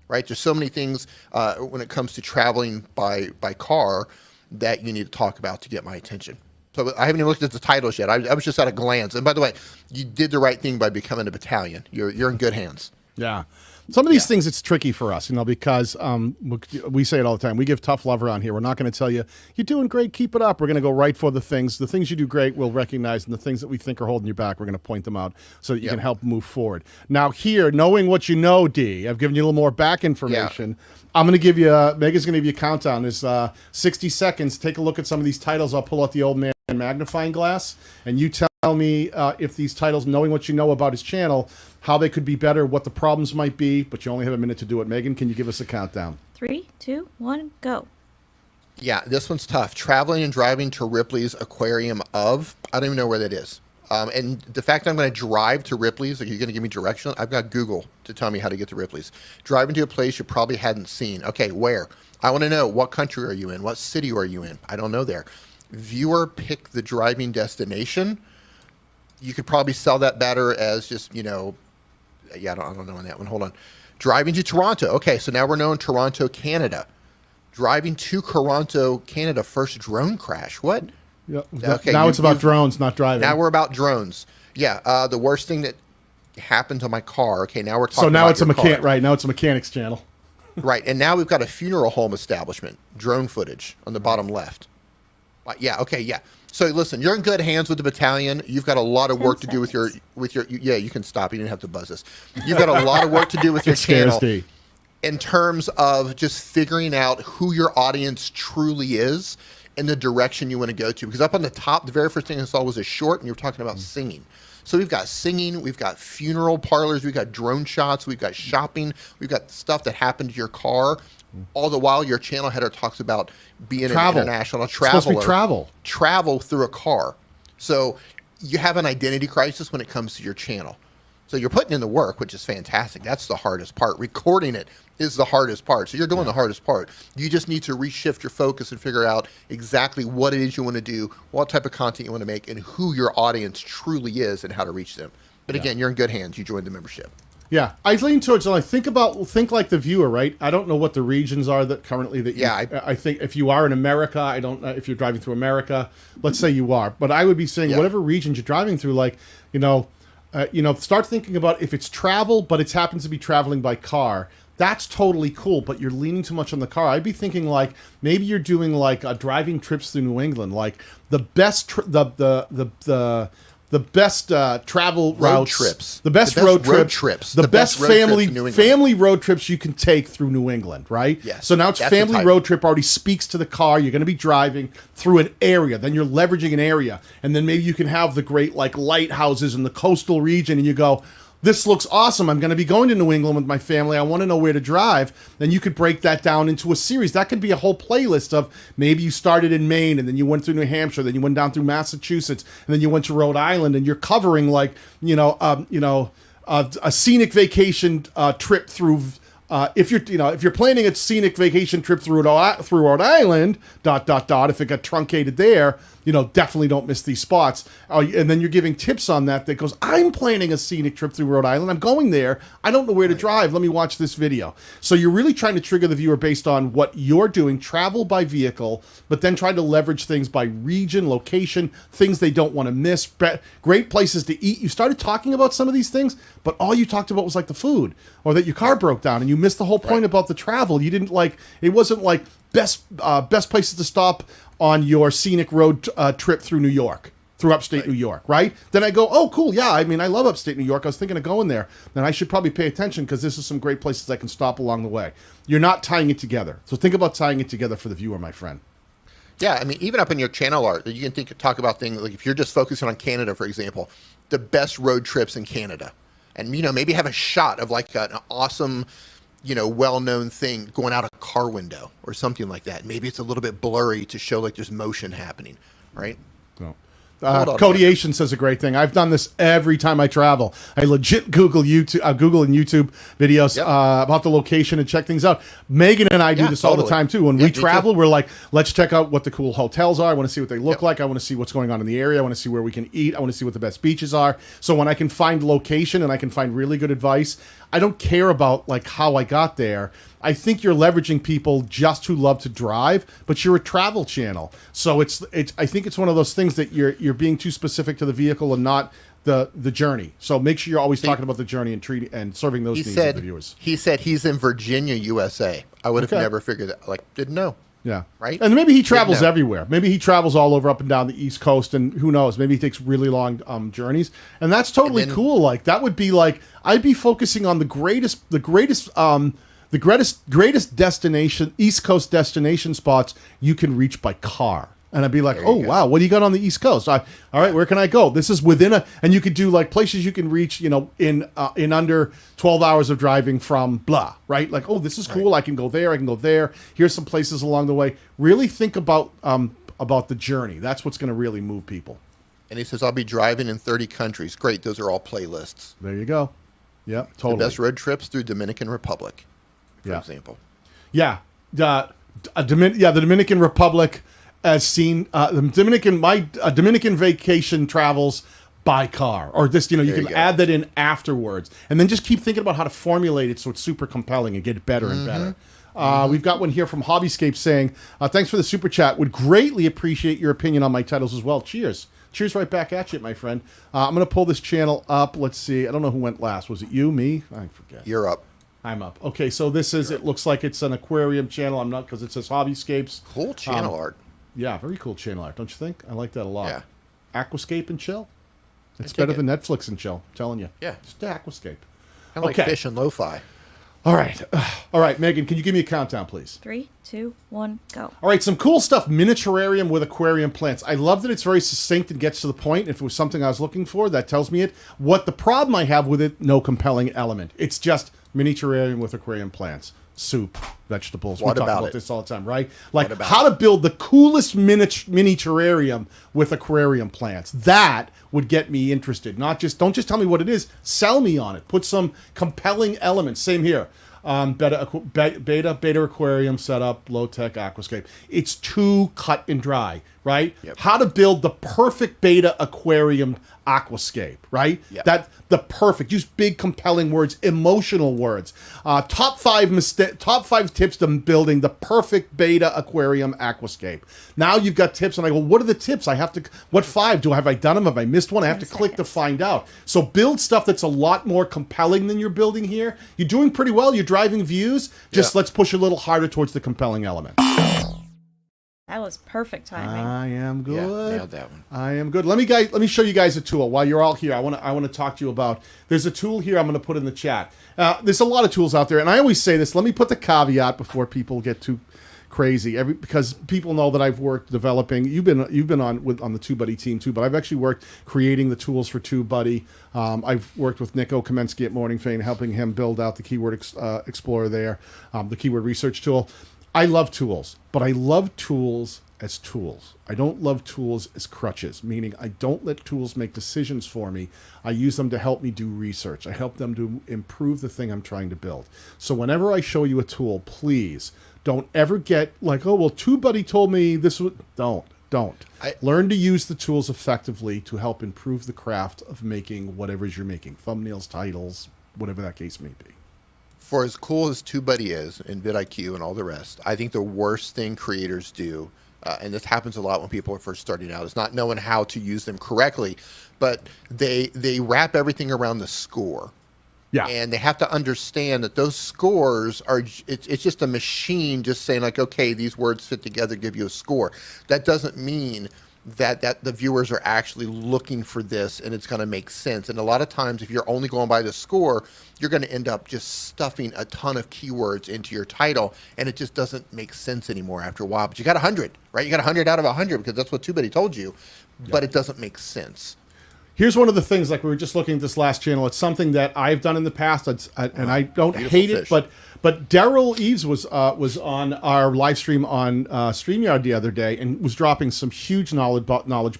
right? There's so many things when it comes to traveling by car that you need to talk about to get my attention. So I haven't even looked at the titles yet. I was just at a glance. And by the way, you did the right thing by becoming a battalion. You're in good hands. Yeah. Some of these things, it's tricky for us, because we say it all the time. We give tough love around here. We're not going to tell you, you're doing great, keep it up. We're going to go right for the things you do great, we'll recognize, and the things that we think are holding you back, we're going to point them out so that you can help move forward. Now here, knowing what you know, D, I've given you a little more back information. Yeah. I'm going to give you, Megan's going to give you a countdown. There's 60 seconds. Take a look at some of these titles. I'll pull out the old man magnifying glass, and you tell me if these titles, knowing what you know about his channel, how they could be better, what the problems might be, but you only have a minute to do it. Megan, can you give us a countdown? 3, 2, 1, go. Yeah, this one's tough. Traveling and driving to Ripley's Aquarium of, I don't even know where that is. And the fact that I'm going to drive to Ripley's, are you going to give me direction? I've got Google to tell me how to get to Ripley's. Driving to a place you probably hadn't seen. Okay, where? I want to know, what country are you in? What city are you in? I don't know there. Viewer pick the driving destination. You could probably sell that better as just, I don't know on that one. Hold on. Driving to Toronto. Okay, so now we're knowing Toronto, Canada. Driving to Toronto, Canada, first drone crash. What? Yeah. Okay, now it's about drones, not driving. Now we're about drones. Yeah, the worst thing that happened to my car. Okay, now we're talking about. So now about it's a mechanic, right? Now it's a mechanics channel. Right, and now we've got a funeral home establishment. Drone footage on the bottom left. Yeah, okay, yeah. So listen, you're in good hands with the battalion. You've got a lot of work to do with your. Yeah, you can stop. You didn't have to buzz this. You've got a lot of work to do with your channel in terms of just figuring out who your audience truly is and the direction you want to go to. Because up on the top, the very first thing I saw was a short, and you were talking about singing. So we've got singing, we've got funeral parlors, we've got drone shots, we've got shopping, we've got stuff that happened to your car. All the while, your channel header talks about being an international traveler. Travel through a car. So you have an identity crisis when it comes to your channel. So you're putting in the work, which is fantastic. That's the hardest part. Recording it is the hardest part. So you're doing the hardest part. You just need to reshift your focus and figure out exactly what it is you want to do, what type of content you want to make, and who your audience truly is and how to reach them. But again, you're in good hands. You joined the membership. Yeah, I lean towards think like the viewer, right? I don't know what the regions are that currently that you, I think if you are in America, I don't know if you're driving through America. Let's say you are, but I would be saying whatever regions you're driving through, start thinking about if it's travel, but it happens to be traveling by car. That's totally cool, but you're leaning too much on the car. I'd be thinking maybe you're doing driving trips through New England, the best the best travel routes, trips, the best road trips, the best family road trips you can take through New England, right? Yes. So now it's family road trip already speaks to the car. You're going to be driving through an area, then you're leveraging an area, and then maybe you can have the great lighthouses in the coastal region, and you go, this looks awesome. I'm going to be going to New England with my family. I want to know where to drive. Then you could break that down into a series. That could be a whole playlist of maybe you started in Maine and then you went through New Hampshire, then you went down through Massachusetts, and then you went to Rhode Island, and you're covering a scenic vacation trip through. If you're planning a scenic vacation trip through Rhode Island, if it got truncated there, definitely don't miss these spots. And then you're giving tips on that goes, I'm planning a scenic trip through Rhode Island. I'm going there. I don't know where to drive. Let me watch this video. So you're really trying to trigger the viewer based on what you're doing, travel by vehicle, but then try to leverage things by region, location, things they don't want to miss, great places to eat. You started talking about some of these things, but all you talked about was like the food or that your car broke down, and you missed the whole point about the travel. You didn't it wasn't like best places to stop on your scenic road trip through New York, through upstate New York, right? Then I go, oh, cool, yeah, I mean, I love upstate New York. I was thinking of going there. Then I should probably pay attention because this is some great places I can stop along the way. You're not tying it together. So think about tying it together for the viewer, my friend. Yeah, I mean, even up in your channel art, you can talk about things like if you're just focusing on Canada, for example, the best road trips in Canada. And, maybe have a shot of like an awesome, well-known thing going out a car window or something like that. Maybe it's a little bit blurry to show like there's motion happening, right? No. Codiation says a great thing. I've done this every time I travel. I legit Google and YouTube videos about the location and check things out. Megan and I do this all the time too. When we travel, we're like, let's check out what the cool hotels are. I want to see what they look like. I want to see what's going on in the area. I want to see where we can eat. I want to see what the best beaches are. So when I can find location and I can find really good advice, I don't care about like how I got there. I think you're leveraging people just who love to drive, but you're a travel channel. So it's I think it's one of those things that you're being too specific to the vehicle and not the journey. So make sure you're always talking about the journey and serving those needs of the viewers. He said he's in Virginia, USA. I would have never figured that. Like, didn't know. Yeah. Right. And maybe he travels everywhere. Maybe he travels all over up and down the East Coast, and who knows? Maybe he takes really long journeys, and that's totally cool. Like that would be like I'd be focusing on the greatest destination, East Coast destination spots you can reach by car. And I'd be like, oh, wow, what do you got on the East Coast? All right, where can I go? This is within and you could do like places you can reach, in under 12 hours of driving from blah, right? Like, oh, this is cool. I can go there. I can go there. Here's some places along the way. Really think about the journey. That's what's going to really move people. And he says, I'll be driving in 30 countries. Great. Those are all playlists. There you go. Yep, totally. The best road trips through Dominican Republic, for example. Yeah. The Dominican Republic as seen. Dominican vacation travels by car. Or this, you can add that in afterwards. And then just keep thinking about how to formulate it so it's super compelling and get better and better. We've got one here from Hobbyscapes saying, thanks for the super chat. Would greatly appreciate your opinion on my titles as well. Cheers. Cheers right back at you, my friend. I'm going to pull this channel up. Let's see. I don't know who went last. Was it you, me? I forget. You're up. I'm up. Okay, so this is, it looks like it's an aquarium channel. I'm not, because it says Hobbyscapes. Cool channel art. Yeah, very cool channel art, don't you think? I like that a lot. Yeah. Aquascape and chill. It's better than Netflix and chill, I'm telling you. Yeah. Just Aquascape. Kind of like fish and lo-fi. All right, Megan, can you give me a countdown, please? 3, 2, 1, go. All right, some cool stuff. Miniaturarium with aquarium plants. I love that it's very succinct and gets to the point. If it was something I was looking for, that tells me it. What the problem I have with it, no compelling element. It's just miniaturarium with aquarium plants. Soup, vegetables. We talk about this all the time, right? Like how to build the coolest miniaturarium with aquarium plants. That would get me interested. Don't just tell me what it is. Sell me on it. Put some compelling elements. Same here. Beta aquarium setup, low tech aquascape. It's too cut and dry, right? Yep. How to build the perfect beta aquarium aquascape, right? Yep. Use big compelling words, emotional words. Top five tips to building the perfect beta aquarium aquascape. Now you've got tips, and I go, what are the tips? What 5 have I done them? Have I missed one? I have to click to find out. So build stuff that's a lot more compelling than you're building here. You're doing pretty well. You're driving views. Let's push a little harder towards the compelling element. That was perfect timing. I am good. Yeah, nailed that one. I am good. Let me show you guys a tool. While you're all here, I want to talk to you about. There's a tool here I'm going to put in the chat. There's a lot of tools out there, and I always say this. Let me put the caveat before people get too crazy. Because people know that I've worked developing. You've been on the TubeBuddy team too, but I've actually worked creating the tools for TubeBuddy. I've worked with Nico Kamensky at Morning Fane, helping him build out the Keyword Explorer there, the keyword research tool. I love tools, but I love tools as tools. I don't love tools as crutches, meaning I don't let tools make decisions for me. I use them to help me do research. I help them to improve the thing I'm trying to build. So whenever I show you a tool, please don't ever get like, oh, well, TubeBuddy told me this would. Don't. Don't. Learn to use the tools effectively to help improve the craft of making whatever it is you're making. Thumbnails, titles, whatever that case may be. For as cool as TubeBuddy is and vidIQ and all the rest, I think the worst thing creators do, and this happens a lot when people are first starting out, is not knowing how to use them correctly, but they wrap everything around the score. Yeah. And they have to understand that those scores are, it's just a machine just saying like, okay, these words fit together, give you a score. That doesn't mean that the viewers are actually looking for this and it's going to make sense. And a lot of times, if you're only going by the score, you're going to end up just stuffing a ton of keywords into your title, and it just doesn't make sense anymore after a while. But you got 100, right? You got 100 out of 100 because that's what TubeBuddy told you, but it doesn't make sense. Here's one of the things, like we were just looking at this last channel. It's something that I've done in the past, and I don't hate it, but Daryl Eves was on our live stream on StreamYard the other day and was dropping some huge knowledge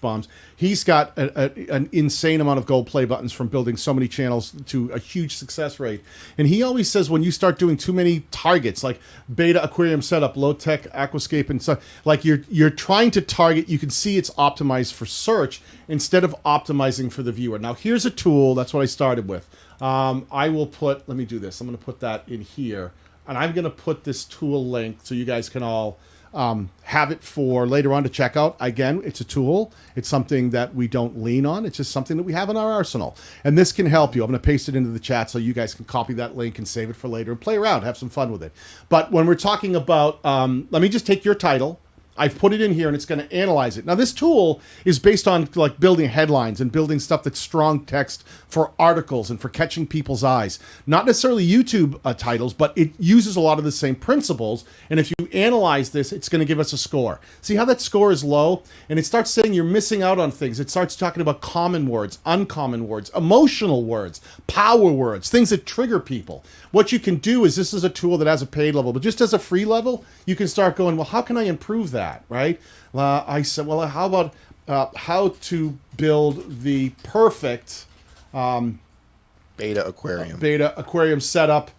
bombs. He's got an insane amount of gold play buttons from building so many channels to a huge success rate. And he always says when you start doing too many targets, like beta aquarium setup, low tech aquascape, and so like you're trying to target, you can see it's optimized for search instead of optimizing for the viewer. Now here's a tool. That's what I started with. I will put, let me do this. I'm going to put that in here, and I'm going to put this tool link so you guys can all have it for later on to check out. Again, it's a tool. It's something that we don't lean on. It's just something that we have in our arsenal. And this can help you. I'm going to paste it into the chat so you guys can copy that link and save it for later and play around, have some fun with it. But when we're talking about, let me just take your title. I've put it in here and it's going to analyze it. Now, this tool is based on like building headlines and building stuff that's strong text for articles and for catching people's eyes. Not necessarily YouTube titles, but it uses a lot of the same principles. And if you analyze this, it's going to give us a score. See how that score is low? And it starts saying you're missing out on things. It starts talking about common words, uncommon words, emotional words, power words, things that trigger people. What you can do is, this is a tool that has a paid level, but just as a free level, you can start going, well, how can I improve that, right? I said, well, how about how to build the perfect beta aquarium setup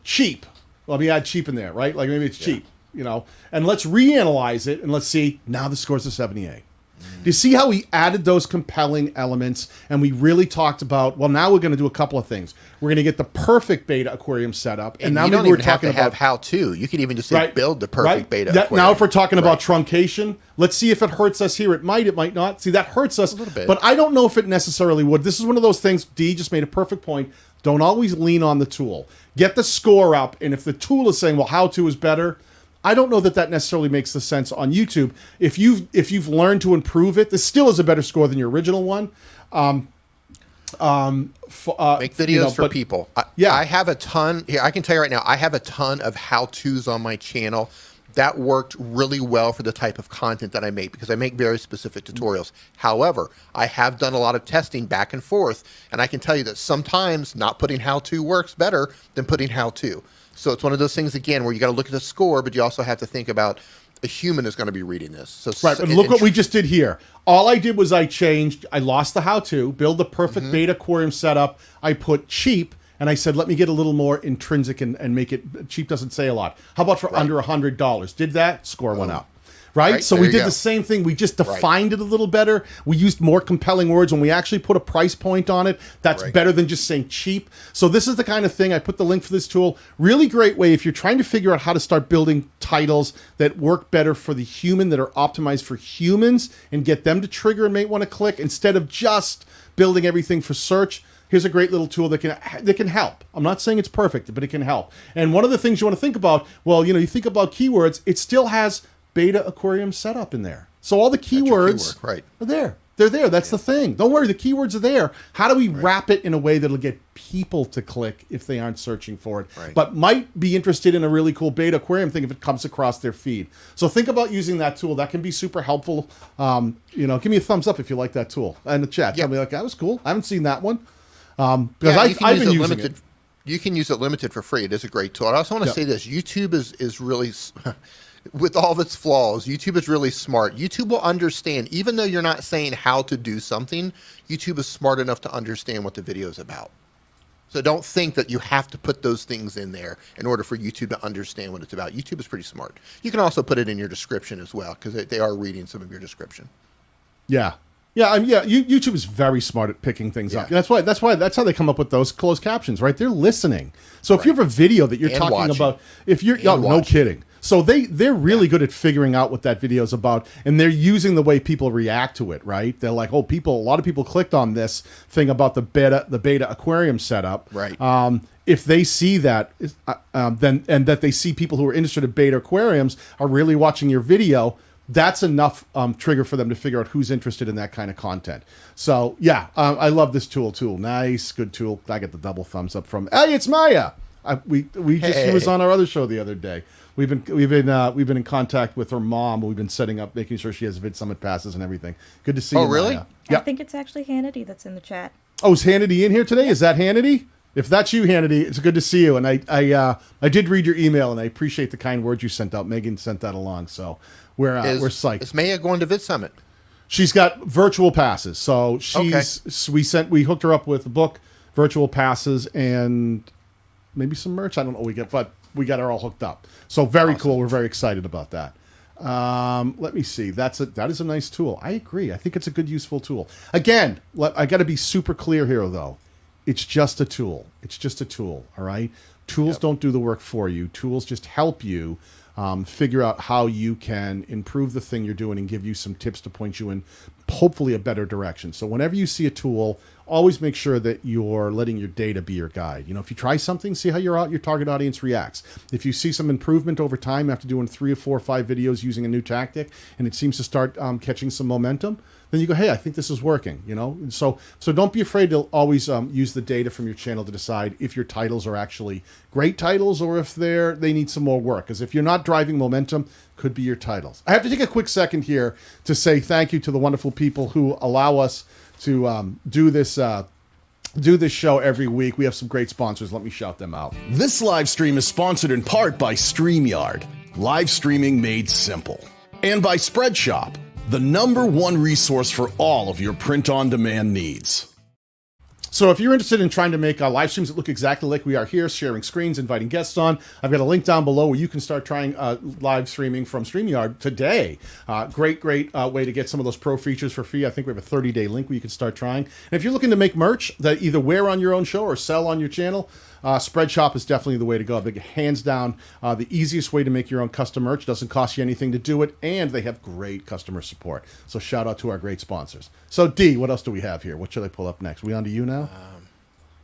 cheap. Let me add cheap in there, right? Like maybe it's cheap, you know, and let's reanalyze it and let's see, now the score's a 78. Do you see how we added those compelling elements and we really talked about, well, now we're going to do a couple of things. We're going to get the perfect beta aquarium setup. And now we're talking about how-to. You could even just say build the perfect beta aquarium. Now if we're talking about truncation, let's see if it hurts us here. It might not. See, that hurts us. A little bit. But I don't know if it necessarily would. This is one of those things, Dee just made a perfect point. Don't always lean on the tool. Get the score up. And if the tool is saying, well, how-to is better, I don't know that necessarily makes the sense on YouTube. If you've learned to improve it, this still is a better score than your original one. Make videos for people. I have a ton. Here, I can tell you right now, I have a ton of how-tos on my channel that worked really well for the type of content that I make because I make very specific tutorials. However, I have done a lot of testing back and forth, and I can tell you that sometimes not putting how-to works better than putting how-to. So it's one of those things, again, where you got to look at the score, but you also have to think about a human is going to be reading this. So right, and look what we just did here. All I did was I lost the how-to, build the perfect beta aquarium setup. I put cheap, and I said, let me get a little more intrinsic and make it, cheap doesn't say a lot. How about for under $100? Did that, score went up. Right? So we did the same thing. We just defined it a little better. We used more compelling words. When we actually put a price point on it, that's better than just saying cheap. So this is the kind of thing, I put the link for this tool. Really great way if you're trying to figure out how to start building titles that work better for the human, that are optimized for humans, and get them to trigger and may want to click instead of just building everything for search. Here's a great little tool that can help. I'm not saying it's perfect, but it can help. And one of the things you want to think about, well, you know, you think about keywords, it still has beta aquarium setup in there. So all the keywords are there. They're there. That's the thing. Don't worry, the keywords are there. How do we wrap it in a way that'll get people to click if they aren't searching for it, but might be interested in a really cool beta aquarium thing if it comes across their feed? So think about using that tool. That can be super helpful. You know, give me a thumbs up if you like that tool in the chat. Tell me like, that was cool. I haven't seen that one. Because I've been using it. You can use it limited for free. It is a great tool. I also want to say this. YouTube is really... with all of its flaws, YouTube is really smart. YouTube will understand, even though you're not saying how to do something, YouTube is smart enough to understand what the video is about. So don't think that you have to put those things in there in order for YouTube to understand what it's about. YouTube is pretty smart. You can also put it in your description as well, because they are reading some of your description. Yeah. Yeah, YouTube is very smart at picking things up. That's how they come up with those closed captions, right? They're listening. So if you have a video that you're talking about, no kidding. So they're really good at figuring out what that video is about, and they're using the way people react to it, right? They're like, a lot of people clicked on this thing about the beta aquarium setup. Right. If they see that, then that they see people who are interested in beta aquariums are really watching your video, that's enough trigger for them to figure out who's interested in that kind of content. So yeah, I love this tool. Nice, good tool. I get the double thumbs up from. Hey, it's Maya. She was on our other show the other day. We've been in contact with her mom. We've been setting up, making sure she has VidSummit passes and everything. Good to see you. Oh, really? Maya. I think it's actually Hannity that's in the chat. Oh, is Hannity in here today? Is that Hannity? If that's you, Hannity, it's good to see you. And I did read your email, and I appreciate the kind words you sent out. Megan sent that along, so we're psyched. Is Maya going to VidSummit? She's got virtual passes, so we hooked her up with a book, virtual passes, and maybe some merch. I don't know what we get, but we got her all hooked up. So very cool. We're very excited about that. Let me see. That is a nice tool. I agree. I think it's a good, useful tool. Again, I got to be super clear here, though. It's just a tool. It's just a tool. All right. Tools don't do the work for you. Tools just help you figure out how you can improve the thing you're doing and give you some tips to point you in hopefully a better direction. So whenever you see a tool, always make sure that you're letting your data be your guide. If you try something, see how your target audience reacts. If you see some improvement over time after doing 3 or 4 or 5 videos using a new tactic and it seems to start catching some momentum, then you go, hey, I think this is working, So don't be afraid to always use the data from your channel to decide if your titles are actually great titles or if they need some more work. Because if you're not driving momentum, could be your titles. I have to take a quick second here to say thank you to the wonderful people who allow us to do this show every week. We have some great sponsors. Let me shout them out. This live stream is sponsored in part by StreamYard, live streaming made simple, and by Spreadshop, the #1 resource for all of your print-on-demand needs. So if you're interested in trying to make live streams that look exactly like we are here, sharing screens, inviting guests on, I've got a link down below where you can start trying live streaming from StreamYard today. Great way to get some of those pro features for free. I think we have a 30-day link where you can start trying. And if you're looking to make merch that either wear on your own show or sell on your channel, Spreadshop is definitely the way to go. I think hands down the easiest way to make your own custom merch. Doesn't cost you anything to do it, and they have great customer support. So shout out to our great sponsors. So D, what else do we have here? What should I pull up next? We on to you now?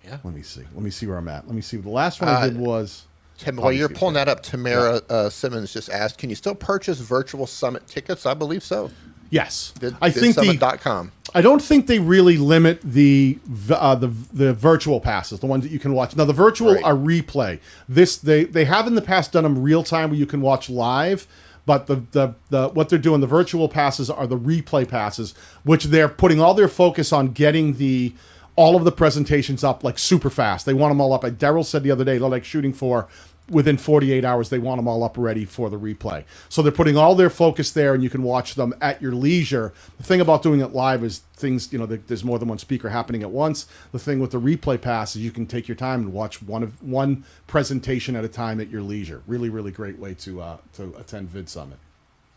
Yeah. Let me see where I'm at. Let me see. The last one I did was... While you're pulling that up, Tamara Simmons just asked, can you still purchase virtual summit tickets? I believe so. Yes. I think VidSummit.com. I don't think they really limit the virtual passes, the ones that you can watch. Now, the virtual are replay. They have in the past done them real time where you can watch live, but what they're doing, the virtual passes are the replay passes, which they're putting all their focus on getting all of the presentations up like super fast. They want them all up. Like Daryl said the other day, they're like shooting for within 48 hours, they want them all up ready for the replay. So they're putting all their focus there, and you can watch them at your leisure. The thing about doing it live is things, there's more than one speaker happening at once. The thing with the replay pass is you can take your time and watch one presentation at a time at your leisure. Really, really great way to attend VidSummit.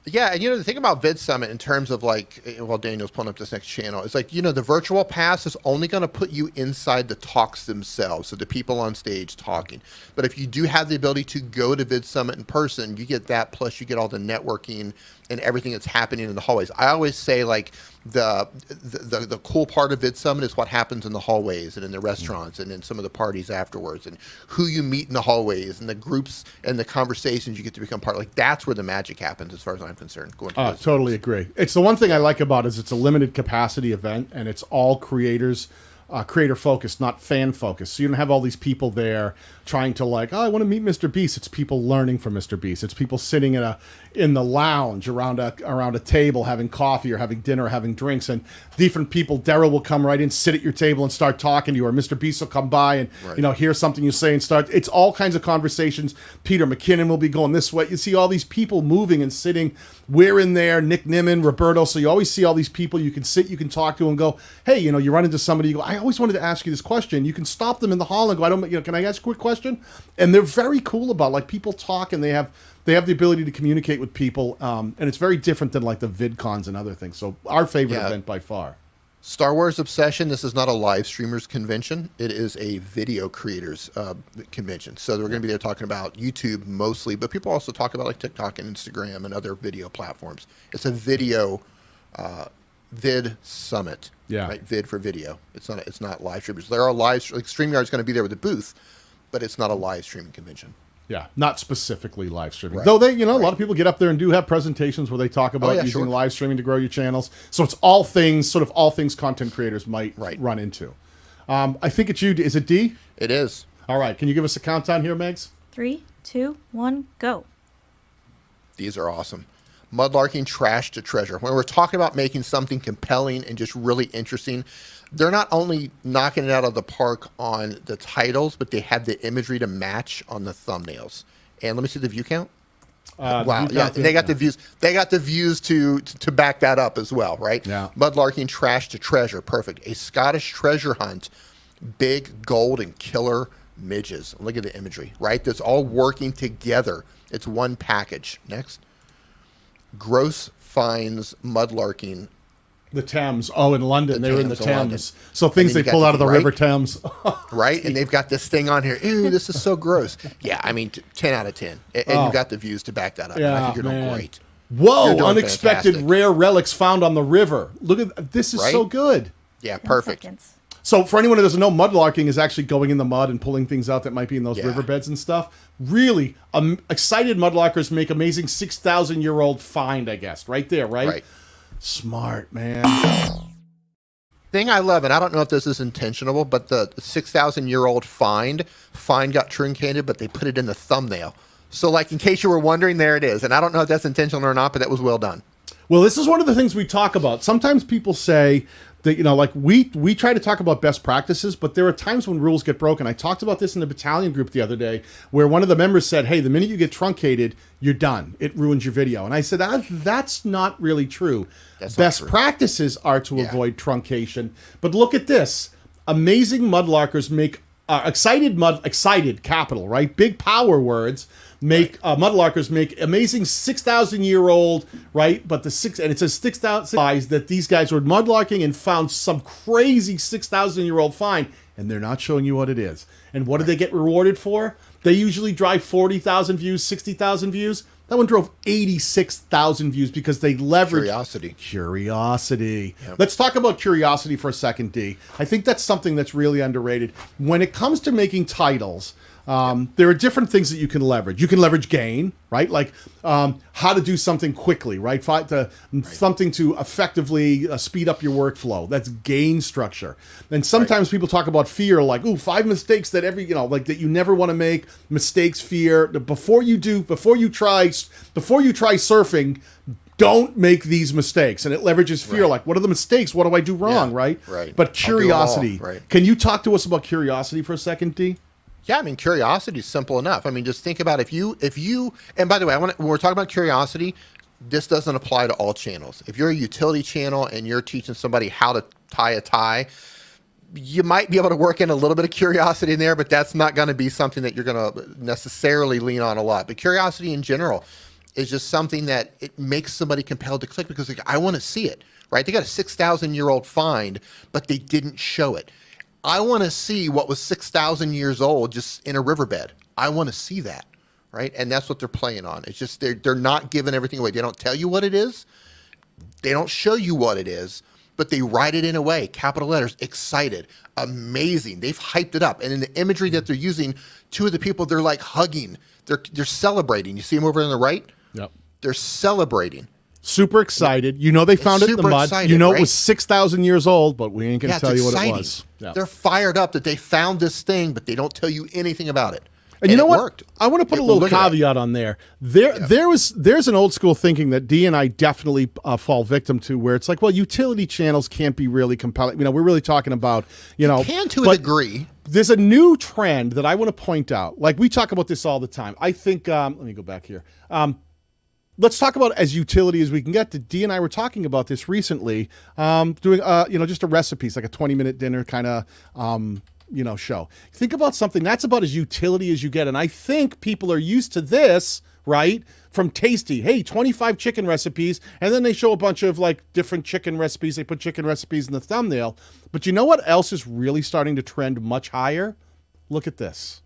Yeah, and the thing about VidSummit in terms of while Daniel's pulling up this next channel, it's the virtual pass is only going to put you inside the talks themselves, so the people on stage talking. But if you do have the ability to go to VidSummit in person, you get that, plus you get all the networking and everything that's happening in the hallways. I always say the cool part of VidSummit is what happens in the hallways and in the restaurants and in some of the parties afterwards, and who you meet in the hallways and the groups and the conversations you get to become part of. That's where the magic happens, as far as I'm concerned. Totally agree. It's the one thing I like about it is it's a limited capacity event, and it's all creators. Creator focused, not fan focused. So you don't have all these people there trying to I want to meet Mr. Beast. It's people learning from Mr. Beast. It's people sitting in the lounge around a table having coffee or having dinner or having drinks, and different people. Daryl will come right in, sit at your table and start talking to you, or Mr. Beast will come by and hear something you say and start. It's all kinds of conversations. Peter McKinnon will be going this way. You see all these people moving and sitting. We're in there, Nick Nimmin, Roberto. So you always see all these people you can sit, you can talk to and go, hey, you run into somebody, you go, I always wanted to ask you this question. You can stop them in the hall and go, can I ask a quick question? And they're very cool about, like, people talk and they have the ability to communicate with people. And it's very different than like the VidCons and other things. So our favorite event by far. Star Wars Obsession, this is not a live streamers convention. It is a video creators convention. So we're going to be there talking about YouTube mostly, but people also talk about like TikTok and Instagram and other video platforms. It's a video VidSummit. Yeah. Right? Vid for video. It's not live streamers. There are like StreamYard's going to be there with a booth, but it's not a live streaming convention. Yeah, not specifically live streaming. Right. Though they, a lot of people get up there and do have presentations where they talk about using live streaming to grow your channels. So it's all things content creators might run into. I think it's you. Is it D? It is. All right. Can you give us a countdown here, Megs? 3, 2, 1, go. These are awesome. Mudlarking trash to treasure. When we're talking about making something compelling and just really interesting, they're not only knocking it out of the park on the titles, but they have the imagery to match on the thumbnails. And let me see the view count. Wow, yeah, they got the views. They got the views to back that up as well, right? Yeah. Mudlarking trash to treasure, perfect. A Scottish treasure hunt, big gold and killer midges. Look at the imagery, right? That's all working together. It's one package. Next. Gross finds mudlarking. The Thames. Oh, in London. They were in the Thames. London. So things they pull out of the River Thames. Right? And they've got this thing on here. Ew, this is so gross. Yeah, I mean, 10 out of 10. And you've got the views to back that up. Yeah, and I think you're doing great. Whoa, doing unexpected fantastic. rare relics found on the river. Look at this is so good. Yeah, perfect. 10 seconds. So for anyone who doesn't know, mudlarking is actually going in the mud and pulling things out that might be in those riverbeds and stuff. Really, excited mudlarkers make amazing 6,000-year-old find, I guess. Right there, right? Smart, man. Thing I love, and I don't know if this is intentional, but the 6,000-year-old find got truncated, but they put it in the thumbnail. So, like, in case you were wondering, there it is. And I don't know if that's intentional or not, but that was well done. Well, this is one of the things we talk about. Sometimes people say that, like we try to talk about best practices, but there are times when rules get broken. I talked about this in the battalion group the other day, where one of the members said, hey, the minute you get truncated, you're done. It ruins your video. And I said, that's not really true. Best practices are to avoid truncation. But look at this. Amazing mudlarkers make excited capital, right? Big power words. Mudlarkers make amazing 6,000-year-old, right? But it says 6,000 guys that these guys were mudlarking and found some crazy 6,000-year-old find, and they're not showing you what it is. And what do they get rewarded for? They usually drive 40,000 views, 60,000 views. That one drove 86,000 views because they leveraged curiosity. Yep. Let's talk about curiosity for a second, D. I think that's something that's really underrated. When it comes to making titles, there are different things that you can leverage. You can leverage gain, right? Like how to do something quickly, right? Something to effectively speed up your workflow. That's gain structure. And sometimes people talk about fear, like, 5 mistakes that that you never want to make. Mistakes, fear. Before you try surfing, don't make these mistakes. And it leverages fear. Like, what are the mistakes? What do I do wrong? Right. But curiosity. Can you talk to us about curiosity for a second, D? Yeah, I mean, curiosity is simple enough. I mean, just think about if you, and by the way, when we're talking about curiosity, this doesn't apply to all channels. If you're a utility channel and you're teaching somebody how to tie a tie, you might be able to work in a little bit of curiosity in there, but that's not going to be something that you're going to necessarily lean on a lot. But curiosity in general is just something that it makes somebody compelled to click because I want to see it, right? They got a 6,000-year-old find, but they didn't show it. I want to see what was 6,000 years old just in a riverbed. I want to see that, right? And that's what they're playing on. It's just they're not giving everything away. They don't tell you what it is. They don't show you what it is, but they write it in a way. Capital letters, excited, amazing. They've hyped it up. And in the imagery that they're using, two of the people, they're like hugging. They're celebrating. You see them over on the right? Yep. They're celebrating. Super excited. They found it in the mud. Excited, it was 6,000 years old, but we ain't going to tell you what it was. Yeah. They're fired up that they found this thing, but they don't tell you anything about it. And you know what? Worked. I want to put a little caveat on there. There's an old school thinking that D and I definitely fall victim to, where it's like, well, utility channels can't be really compelling. We're really talking about, You can to a degree. There's a new trend that I want to point out. Like, we talk about this all the time. I think, let me go back here. let's talk about as utility as we can get. Dee and I were talking about this recently, doing just a recipes, like a 20-minute dinner kind of show. Think about something that's about as utility as you get, and I think people are used to this, right? From Tasty, hey, 25 chicken recipes, and then they show a bunch of like different chicken recipes. They put chicken recipes in the thumbnail. But you know what else is really starting to trend much higher? Look at this.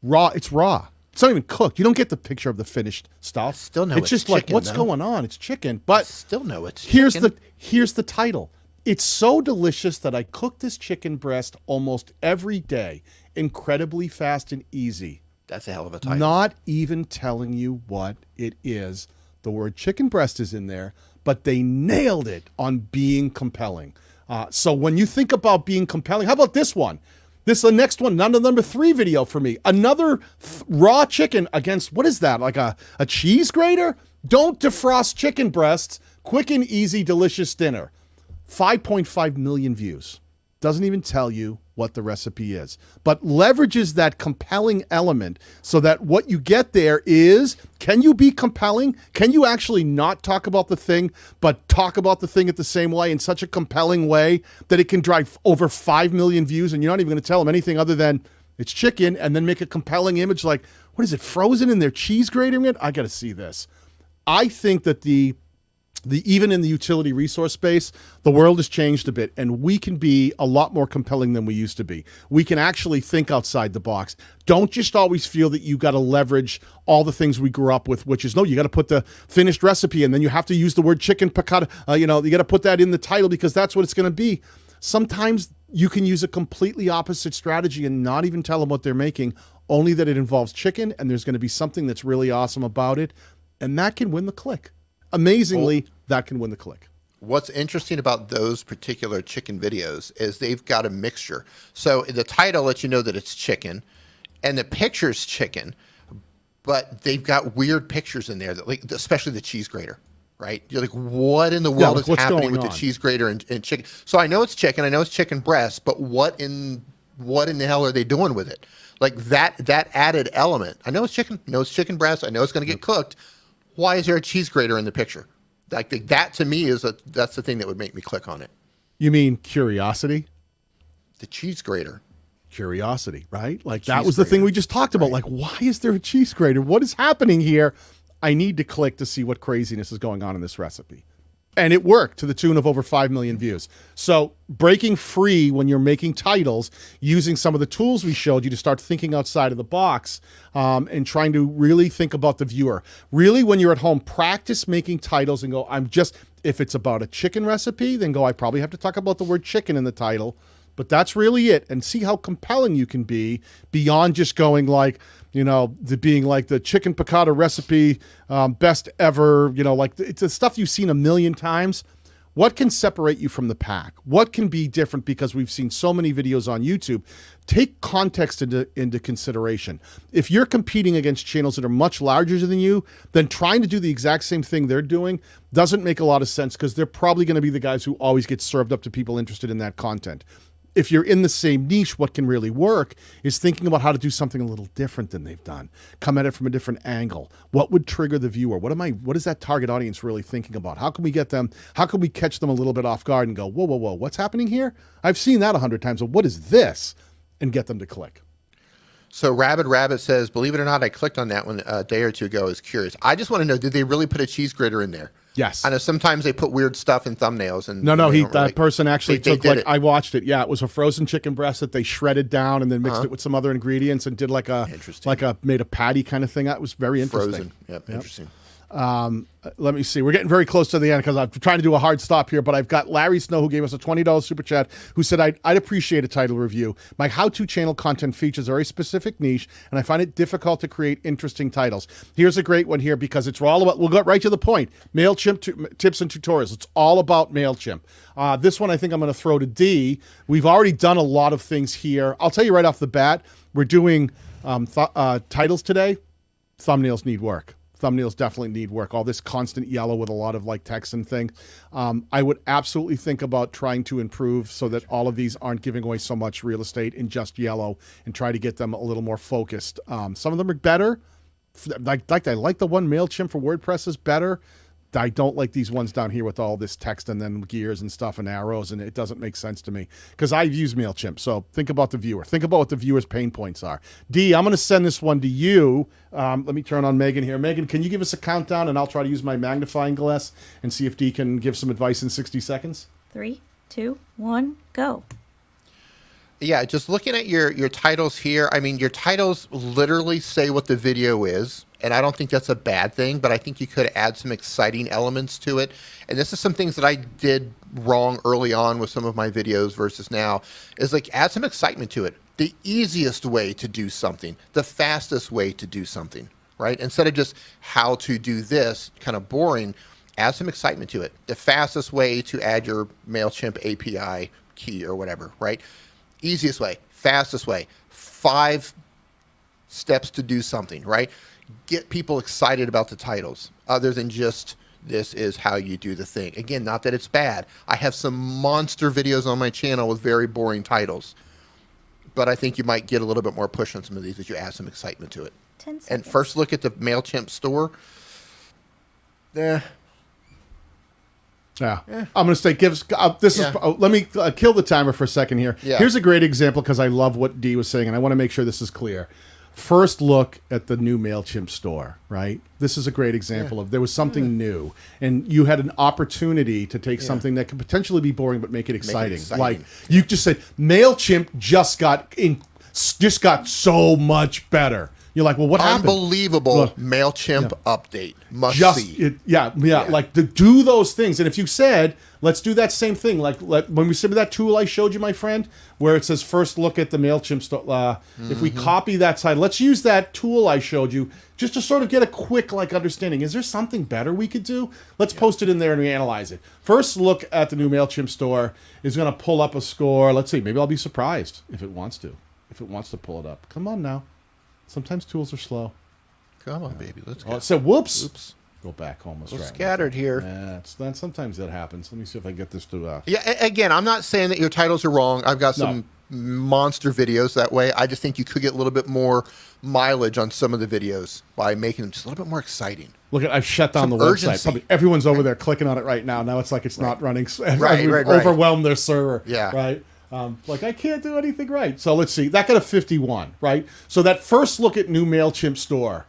Raw. It's raw. It's not even cooked. You don't get the picture of the finished stuff. Still know it's just chicken, like, what's going on? It's chicken. But still know it's here's chicken. here's the title. It's so delicious that I cook this chicken breast almost every day. Incredibly fast and easy. That's a hell of a title. Not even telling you what it is. The word chicken breast is in there, but they nailed it on being compelling. So when you think about being compelling, how about this one? This is the next one, number 3 video for me. Another raw chicken against, what is that, like a cheese grater? Don't defrost chicken breasts. Quick and easy, delicious dinner. 5.5 million views. Doesn't even tell you what the recipe is, but leverages that compelling element so that what you get there is, can you be compelling? Can you actually not talk about the thing, but talk about the thing at the same way in such a compelling way that it can drive over 5 million views and you're not even going to tell them anything other than it's chicken, and then make a compelling image like, what is it, frozen in their cheese grating it? I got to see this. I think that the even in the utility resource space, the world has changed a bit, and we can be a lot more compelling than we used to be. We can actually think outside the box. Don't just always feel that you got to leverage all the things we grew up with, which is, no, you got to put the finished recipe, and then you have to use the word chicken piccata. You got to put that in the title because that's what it's going to be. Sometimes you can use a completely opposite strategy and not even tell them what they're making, only that it involves chicken, and there's going to be something that's really awesome about it, and that can win the click. Amazingly, that can win the click. What's interesting about those particular chicken videos is they've got a mixture. So the title lets you know that it's chicken, and the picture's chicken, but they've got weird pictures in there, that, like, especially the cheese grater, right? You're like, what in the world is happening with the cheese grater and chicken? So I know it's chicken, I know it's chicken breast, but what in the hell are they doing with it? Like that added element. I know it's chicken, I know it's chicken breast, I know it's going to get cooked. Why is there a cheese grater in the picture? Like that to me that's the thing that would make me click on it. You mean curiosity? The cheese grater. Curiosity, right? Like that was the thing we just talked about. Like, why is there a cheese grater? What is happening here? I need to click to see what craziness is going on in this recipe. And it worked to the tune of over 5 million views. So breaking free when you're making titles, using some of the tools we showed you to start thinking outside of the box, and trying to really think about the viewer. Really, when you're at home, practice making titles and go, if it's about a chicken recipe, then go, I probably have to talk about the word chicken in the title. But that's really it. And see how compelling you can be beyond just going like, being like the chicken piccata recipe, best ever, it's the stuff you've seen a million times. What can separate you from the pack? What can be different? Because we've seen so many videos on YouTube. Take context into consideration. If you're competing against channels that are much larger than you, then trying to do the exact same thing they're doing doesn't make a lot of sense, because they're probably going to be the guys who always get served up to people interested in that content. If you're in the same niche, what can really work is thinking about how to do something a little different than they've done. Come at it from a different angle. What would trigger the viewer? What is that target audience really thinking about? How can we get them? How can we catch them a little bit off guard and go, whoa, what's happening here? I've seen that 100 times. Well, what is this? And get them to click. So Rabbit says, believe it or not, I clicked on that one a day or two ago. I was curious. I just want to know, did they really put a cheese grater in there? Yes. I know sometimes they put weird stuff in thumbnails. And No, that person actually took, like, I watched it. Yeah, it was a frozen chicken breast that they shredded down and then mixed it with some other ingredients and did made a patty kind of thing. That was very interesting. Frozen. Yep. Interesting. Let me see. We're getting very close to the end because I'm trying to do a hard stop here, but I've got Larry Snow, who gave us a $20 super chat, who said, I'd appreciate a title review. My how-to channel content features a very specific niche, and I find it difficult to create interesting titles. Here's a great one here because it's all about, we'll get right to the point. MailChimp tips and tutorials. It's all about MailChimp. This one I think I'm going to throw to D. We've already done a lot of things here. I'll tell you right off the bat, we're doing titles today. Thumbnails need work. Thumbnails definitely need work. All this constant yellow with a lot of like text and things. I would absolutely think about trying to improve so that all of these aren't giving away so much real estate in just yellow, and try to get them a little more focused. Some of them are better. I like the one MailChimp for WordPress is better. I don't like these ones down here with all this text and then gears and stuff and arrows, and it doesn't make sense to me because I've used MailChimp. So think about the viewer. Think about what the viewer's pain points are. D, I'm going to send this one to you. Let me turn on Megan here. Megan, can you give us a countdown, and I'll try to use my magnifying glass and see if D can give some advice in 60 seconds? 3, 2, 1, go. Yeah, just looking at your titles here, I mean, your titles literally say what the video is, and I don't think that's a bad thing, but I think you could add some exciting elements to it. And this is some things that I did wrong early on with some of my videos versus now, is like add some excitement to it. The easiest way to do something, the fastest way to do something, right? Instead of just how to do this, kind of boring, add some excitement to it. The fastest way to add your MailChimp API key or whatever, right? Easiest way, fastest way, 5 steps to do something, right? Get people excited about the titles other than just this is how you do the thing. Again, not that it's bad. I have some monster videos on my channel with very boring titles, but I think you might get a little bit more push on some of these if you add some excitement to it. 10 seconds. And first look at the MailChimp store. Yeah. I'm going to say, let me kill the timer for a second here. Yeah. Here's a great example because I love what Dee was saying, and I want to make sure this is clear. First look at the new MailChimp store, right? This is a great example of there was something new, and you had an opportunity to take something that could potentially be boring but make it exciting. Like you just said, MailChimp just got so much better. You're like, well, what happened? Unbelievable MailChimp update. Must see. Like to do those things. And if you said, let's do that same thing, like when we said that tool I showed you, my friend, where it says first look at the MailChimp store, if we copy that side, let's use that tool I showed you just to sort of get a quick understanding. Is there something better we could do? Let's post it in there and we analyze it. First look at the new MailChimp store is going to pull up a score. Let's see. Maybe I'll be surprised if it wants to. If it wants to pull it up. Come on now. Sometimes tools are slow. Come on, baby. Let's go. So whoops. Oops. Go back almost. We're scattered here. Yeah, sometimes that happens. Let me see if I get this to. Yeah. Again, I'm not saying that your titles are wrong. I've got some monster videos that way. I just think you could get a little bit more mileage on some of the videos by making them just a little bit more exciting. Look, I've shut down the website. Probably everyone's over there clicking on it right now. Now it's like it's not running. Right. Overwhelmed their server. Yeah. Right. I can't do anything right. So let's see. That got a 51, right? So that first look at new MailChimp store,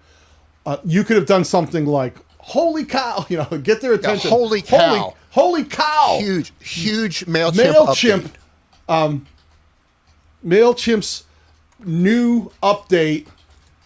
you could have done something like, holy cow, get their attention. Yeah, holy cow. Holy cow. Huge MailChimp update. MailChimp's new update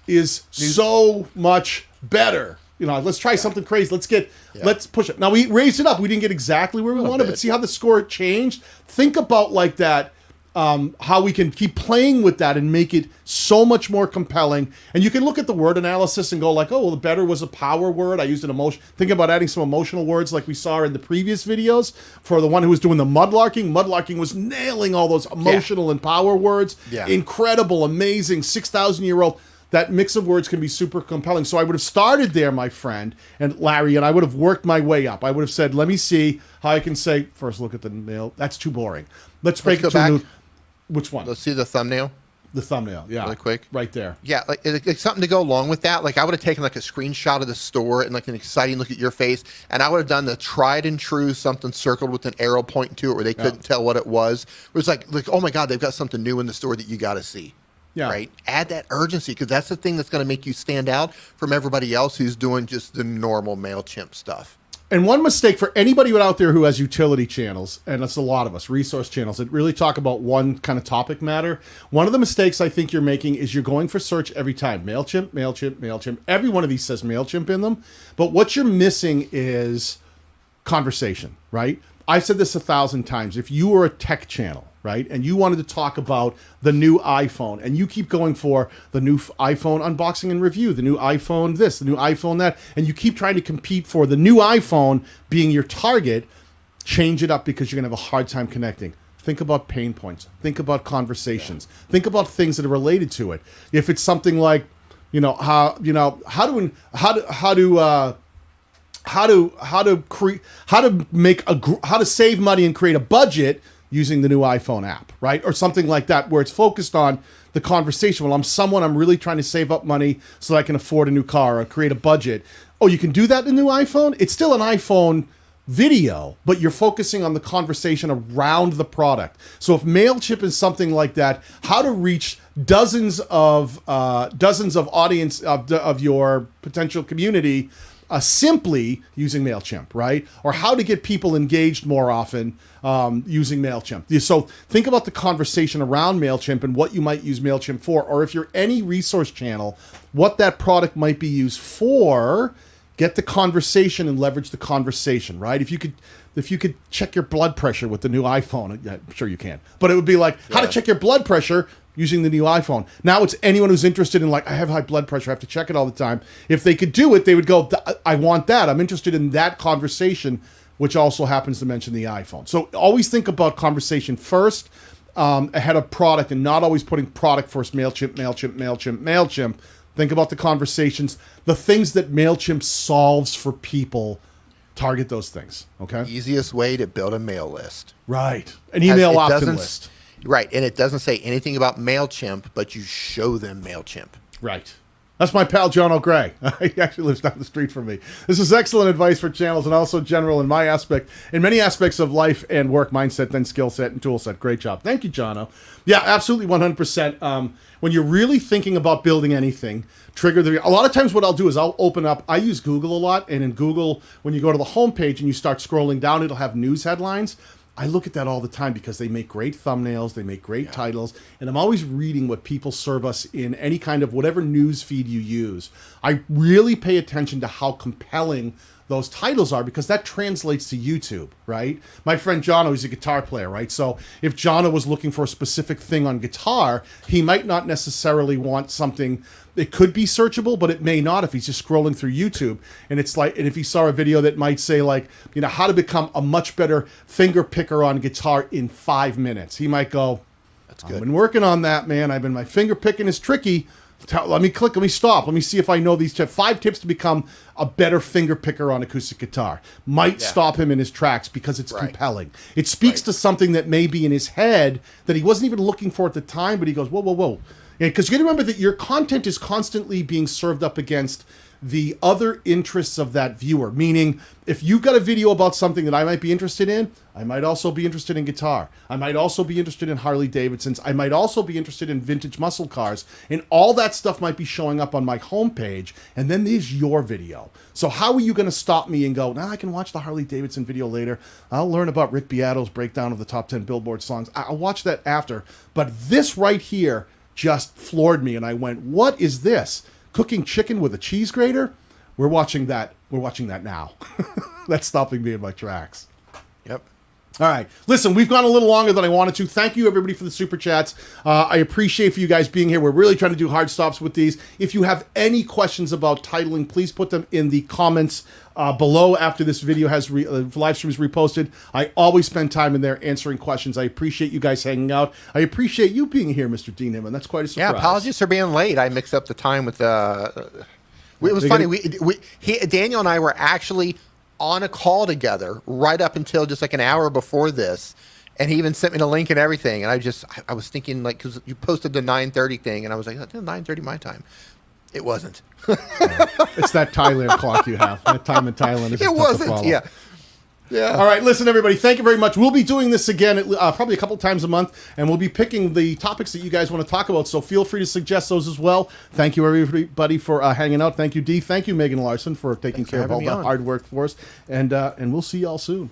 is so much better. Let's try something crazy. Let's push it. Now, we raised it up. We didn't get exactly where we wanted, but see how the score changed? Think about like that, how we can keep playing with that and make it so much more compelling. And you can look at the word analysis and go like, oh, well, the better was a power word. I used an emotion. Think about adding some emotional words like we saw in the previous videos. For the one who was doing the mudlarking, mudlarking was nailing all those emotional and power words. Yeah. Incredible, amazing, 6,000-year-old. That mix of words can be super compelling. So I would have started there, my friend, and Larry, and I would have worked my way up. I would have said, let me see how I can say, first look at the mail. That's too boring. Let's break it to which one? Let's see the thumbnail. The thumbnail, yeah. Really quick. Right there. Yeah, like something to go along with that. Like I would have taken like a screenshot of the store and like an exciting look at your face, and I would have done the tried and true something circled with an arrow pointing to it where they couldn't tell what it was. It was like, oh my God, they've got something new in the store that you got to see. Yeah. Right. Add that urgency because that's the thing that's going to make you stand out from everybody else who's doing just the normal MailChimp stuff. And one mistake for anybody out there who has utility channels, and that's a lot of us, resource channels, that really talk about one kind of topic matter. One of the mistakes I think you're making is you're going for search every time. MailChimp, MailChimp, MailChimp. Every one of these says MailChimp in them. But what you're missing is conversation, right? I've said this 1,000 times. If you were a tech channel, right, and you wanted to talk about the new iPhone, and you keep going for the new iPhone unboxing and review, the new iPhone this, the new iPhone that, and you keep trying to compete for the new iPhone being your target, change it up because you're going to have a hard time connecting. Think about pain points. Think about conversations. Think about things that are related to it. If it's something like, how to save money and create a budget using the new iPhone app, right? Or something like that, where it's focused on the conversation. Well, I'm really trying to save up money so that I can afford a new car or create a budget. Oh, you can do that in the new iPhone? It's still an iPhone video, but you're focusing on the conversation around the product. So if MailChimp is something like that, how to reach dozens of audience of your potential community simply using MailChimp, right? Or how to get people engaged more often using MailChimp. So think about the conversation around MailChimp and what you might use MailChimp for, or if you're any resource channel, what that product might be used for. Get the conversation and leverage the conversation, right? If you could check your blood pressure with the new iPhone, yeah, I'm sure you can. But it would be like how to check your blood pressure using the new iPhone. Now it's anyone who's interested in like, I have high blood pressure, I have to check it all the time. If they could do it, they would go, I want that. I'm interested in that conversation, which also happens to mention the iPhone. So always think about conversation first ahead of product, and not always putting product first. MailChimp. Think about the conversations, the things that MailChimp solves for people. Target those things, okay? Easiest way to build a mail list. Right. An email opt-in list. Right, and it doesn't say anything about MailChimp, but you show them MailChimp. Right. That's my pal, John O'Gray. He actually lives down the street from me. This is excellent advice for channels and also general in many aspects of life and work mindset, then skill set and tool set. Great job. Thank you, Jono. Yeah, absolutely 100%. When you're really thinking about building anything, a lot of times what I'll do is I'll open up, I use Google a lot, and in Google, when you go to the homepage and you start scrolling down, it'll have news headlines. I look at that all the time because they make great thumbnails, they make great titles, and I'm always reading what people serve us in any kind of whatever news feed you use. I really pay attention to how compelling those titles are, because that translates to YouTube, right? My friend Jono, he's a guitar player, right? So if Jono was looking for a specific thing on guitar, he might not necessarily want something. It could be searchable, but it may not if he's just scrolling through YouTube. And it's like, and if he saw a video that might say like, how to become a much better finger picker on guitar in 5 minutes, he might go, "That's good. I've been working on that, man. My finger picking is tricky. Let me stop. Let me see if I know these 5 tips to become a better finger picker on acoustic guitar." Might stop him in his tracks because it's compelling. It speaks to something that may be in his head that he wasn't even looking for at the time, but he goes, whoa. Because you got to remember that your content is constantly being served up against the other interests of that viewer. Meaning, if you've got a video about something that I might be interested in, I might also be interested in guitar. I might also be interested in Harley Davidsons. I might also be interested in vintage muscle cars. And all that stuff might be showing up on my homepage. And then there's your video. So how are you going to stop me and go, I can watch the Harley Davidson video later. I'll learn about Rick Beato's breakdown of the top 10 Billboard songs. I'll watch that after. But this right here just floored me, and I went, what is this? Cooking chicken with a cheese grater? We're watching that now. That's stopping me in my tracks. Yep. All right. Listen, we've gone a little longer than I wanted to. Thank you, everybody, for the super chats. I appreciate for you guys being here. We're really trying to do hard stops with these. If you have any questions about titling, please put them in the comments below after this video has live stream is reposted. I always spend time in there answering questions. I appreciate you guys hanging out. I appreciate you being here, Mr. Dean Inman. That's quite a surprise. Yeah, apologies for being late. I mixed up the time with it was funny. Daniel and I were actually on a call together right up until just like an hour before this, and he even sent me the link and everything. And I was thinking, like, because you posted the 9:30 thing, and I was like, that's 9:30 my time. It wasn't. It's that Thailand clock you have. That time in Thailand is. It wasn't. Yeah. All right, listen, everybody, thank you very much. We'll be doing this again probably a couple times a month, and we'll be picking the topics that you guys want to talk about, so feel free to suggest those as well. Thank you, everybody, for hanging out. Thank you, Dee. Thank you, Megan Larson, for taking care of all the hard work for us, and we'll see y'all soon.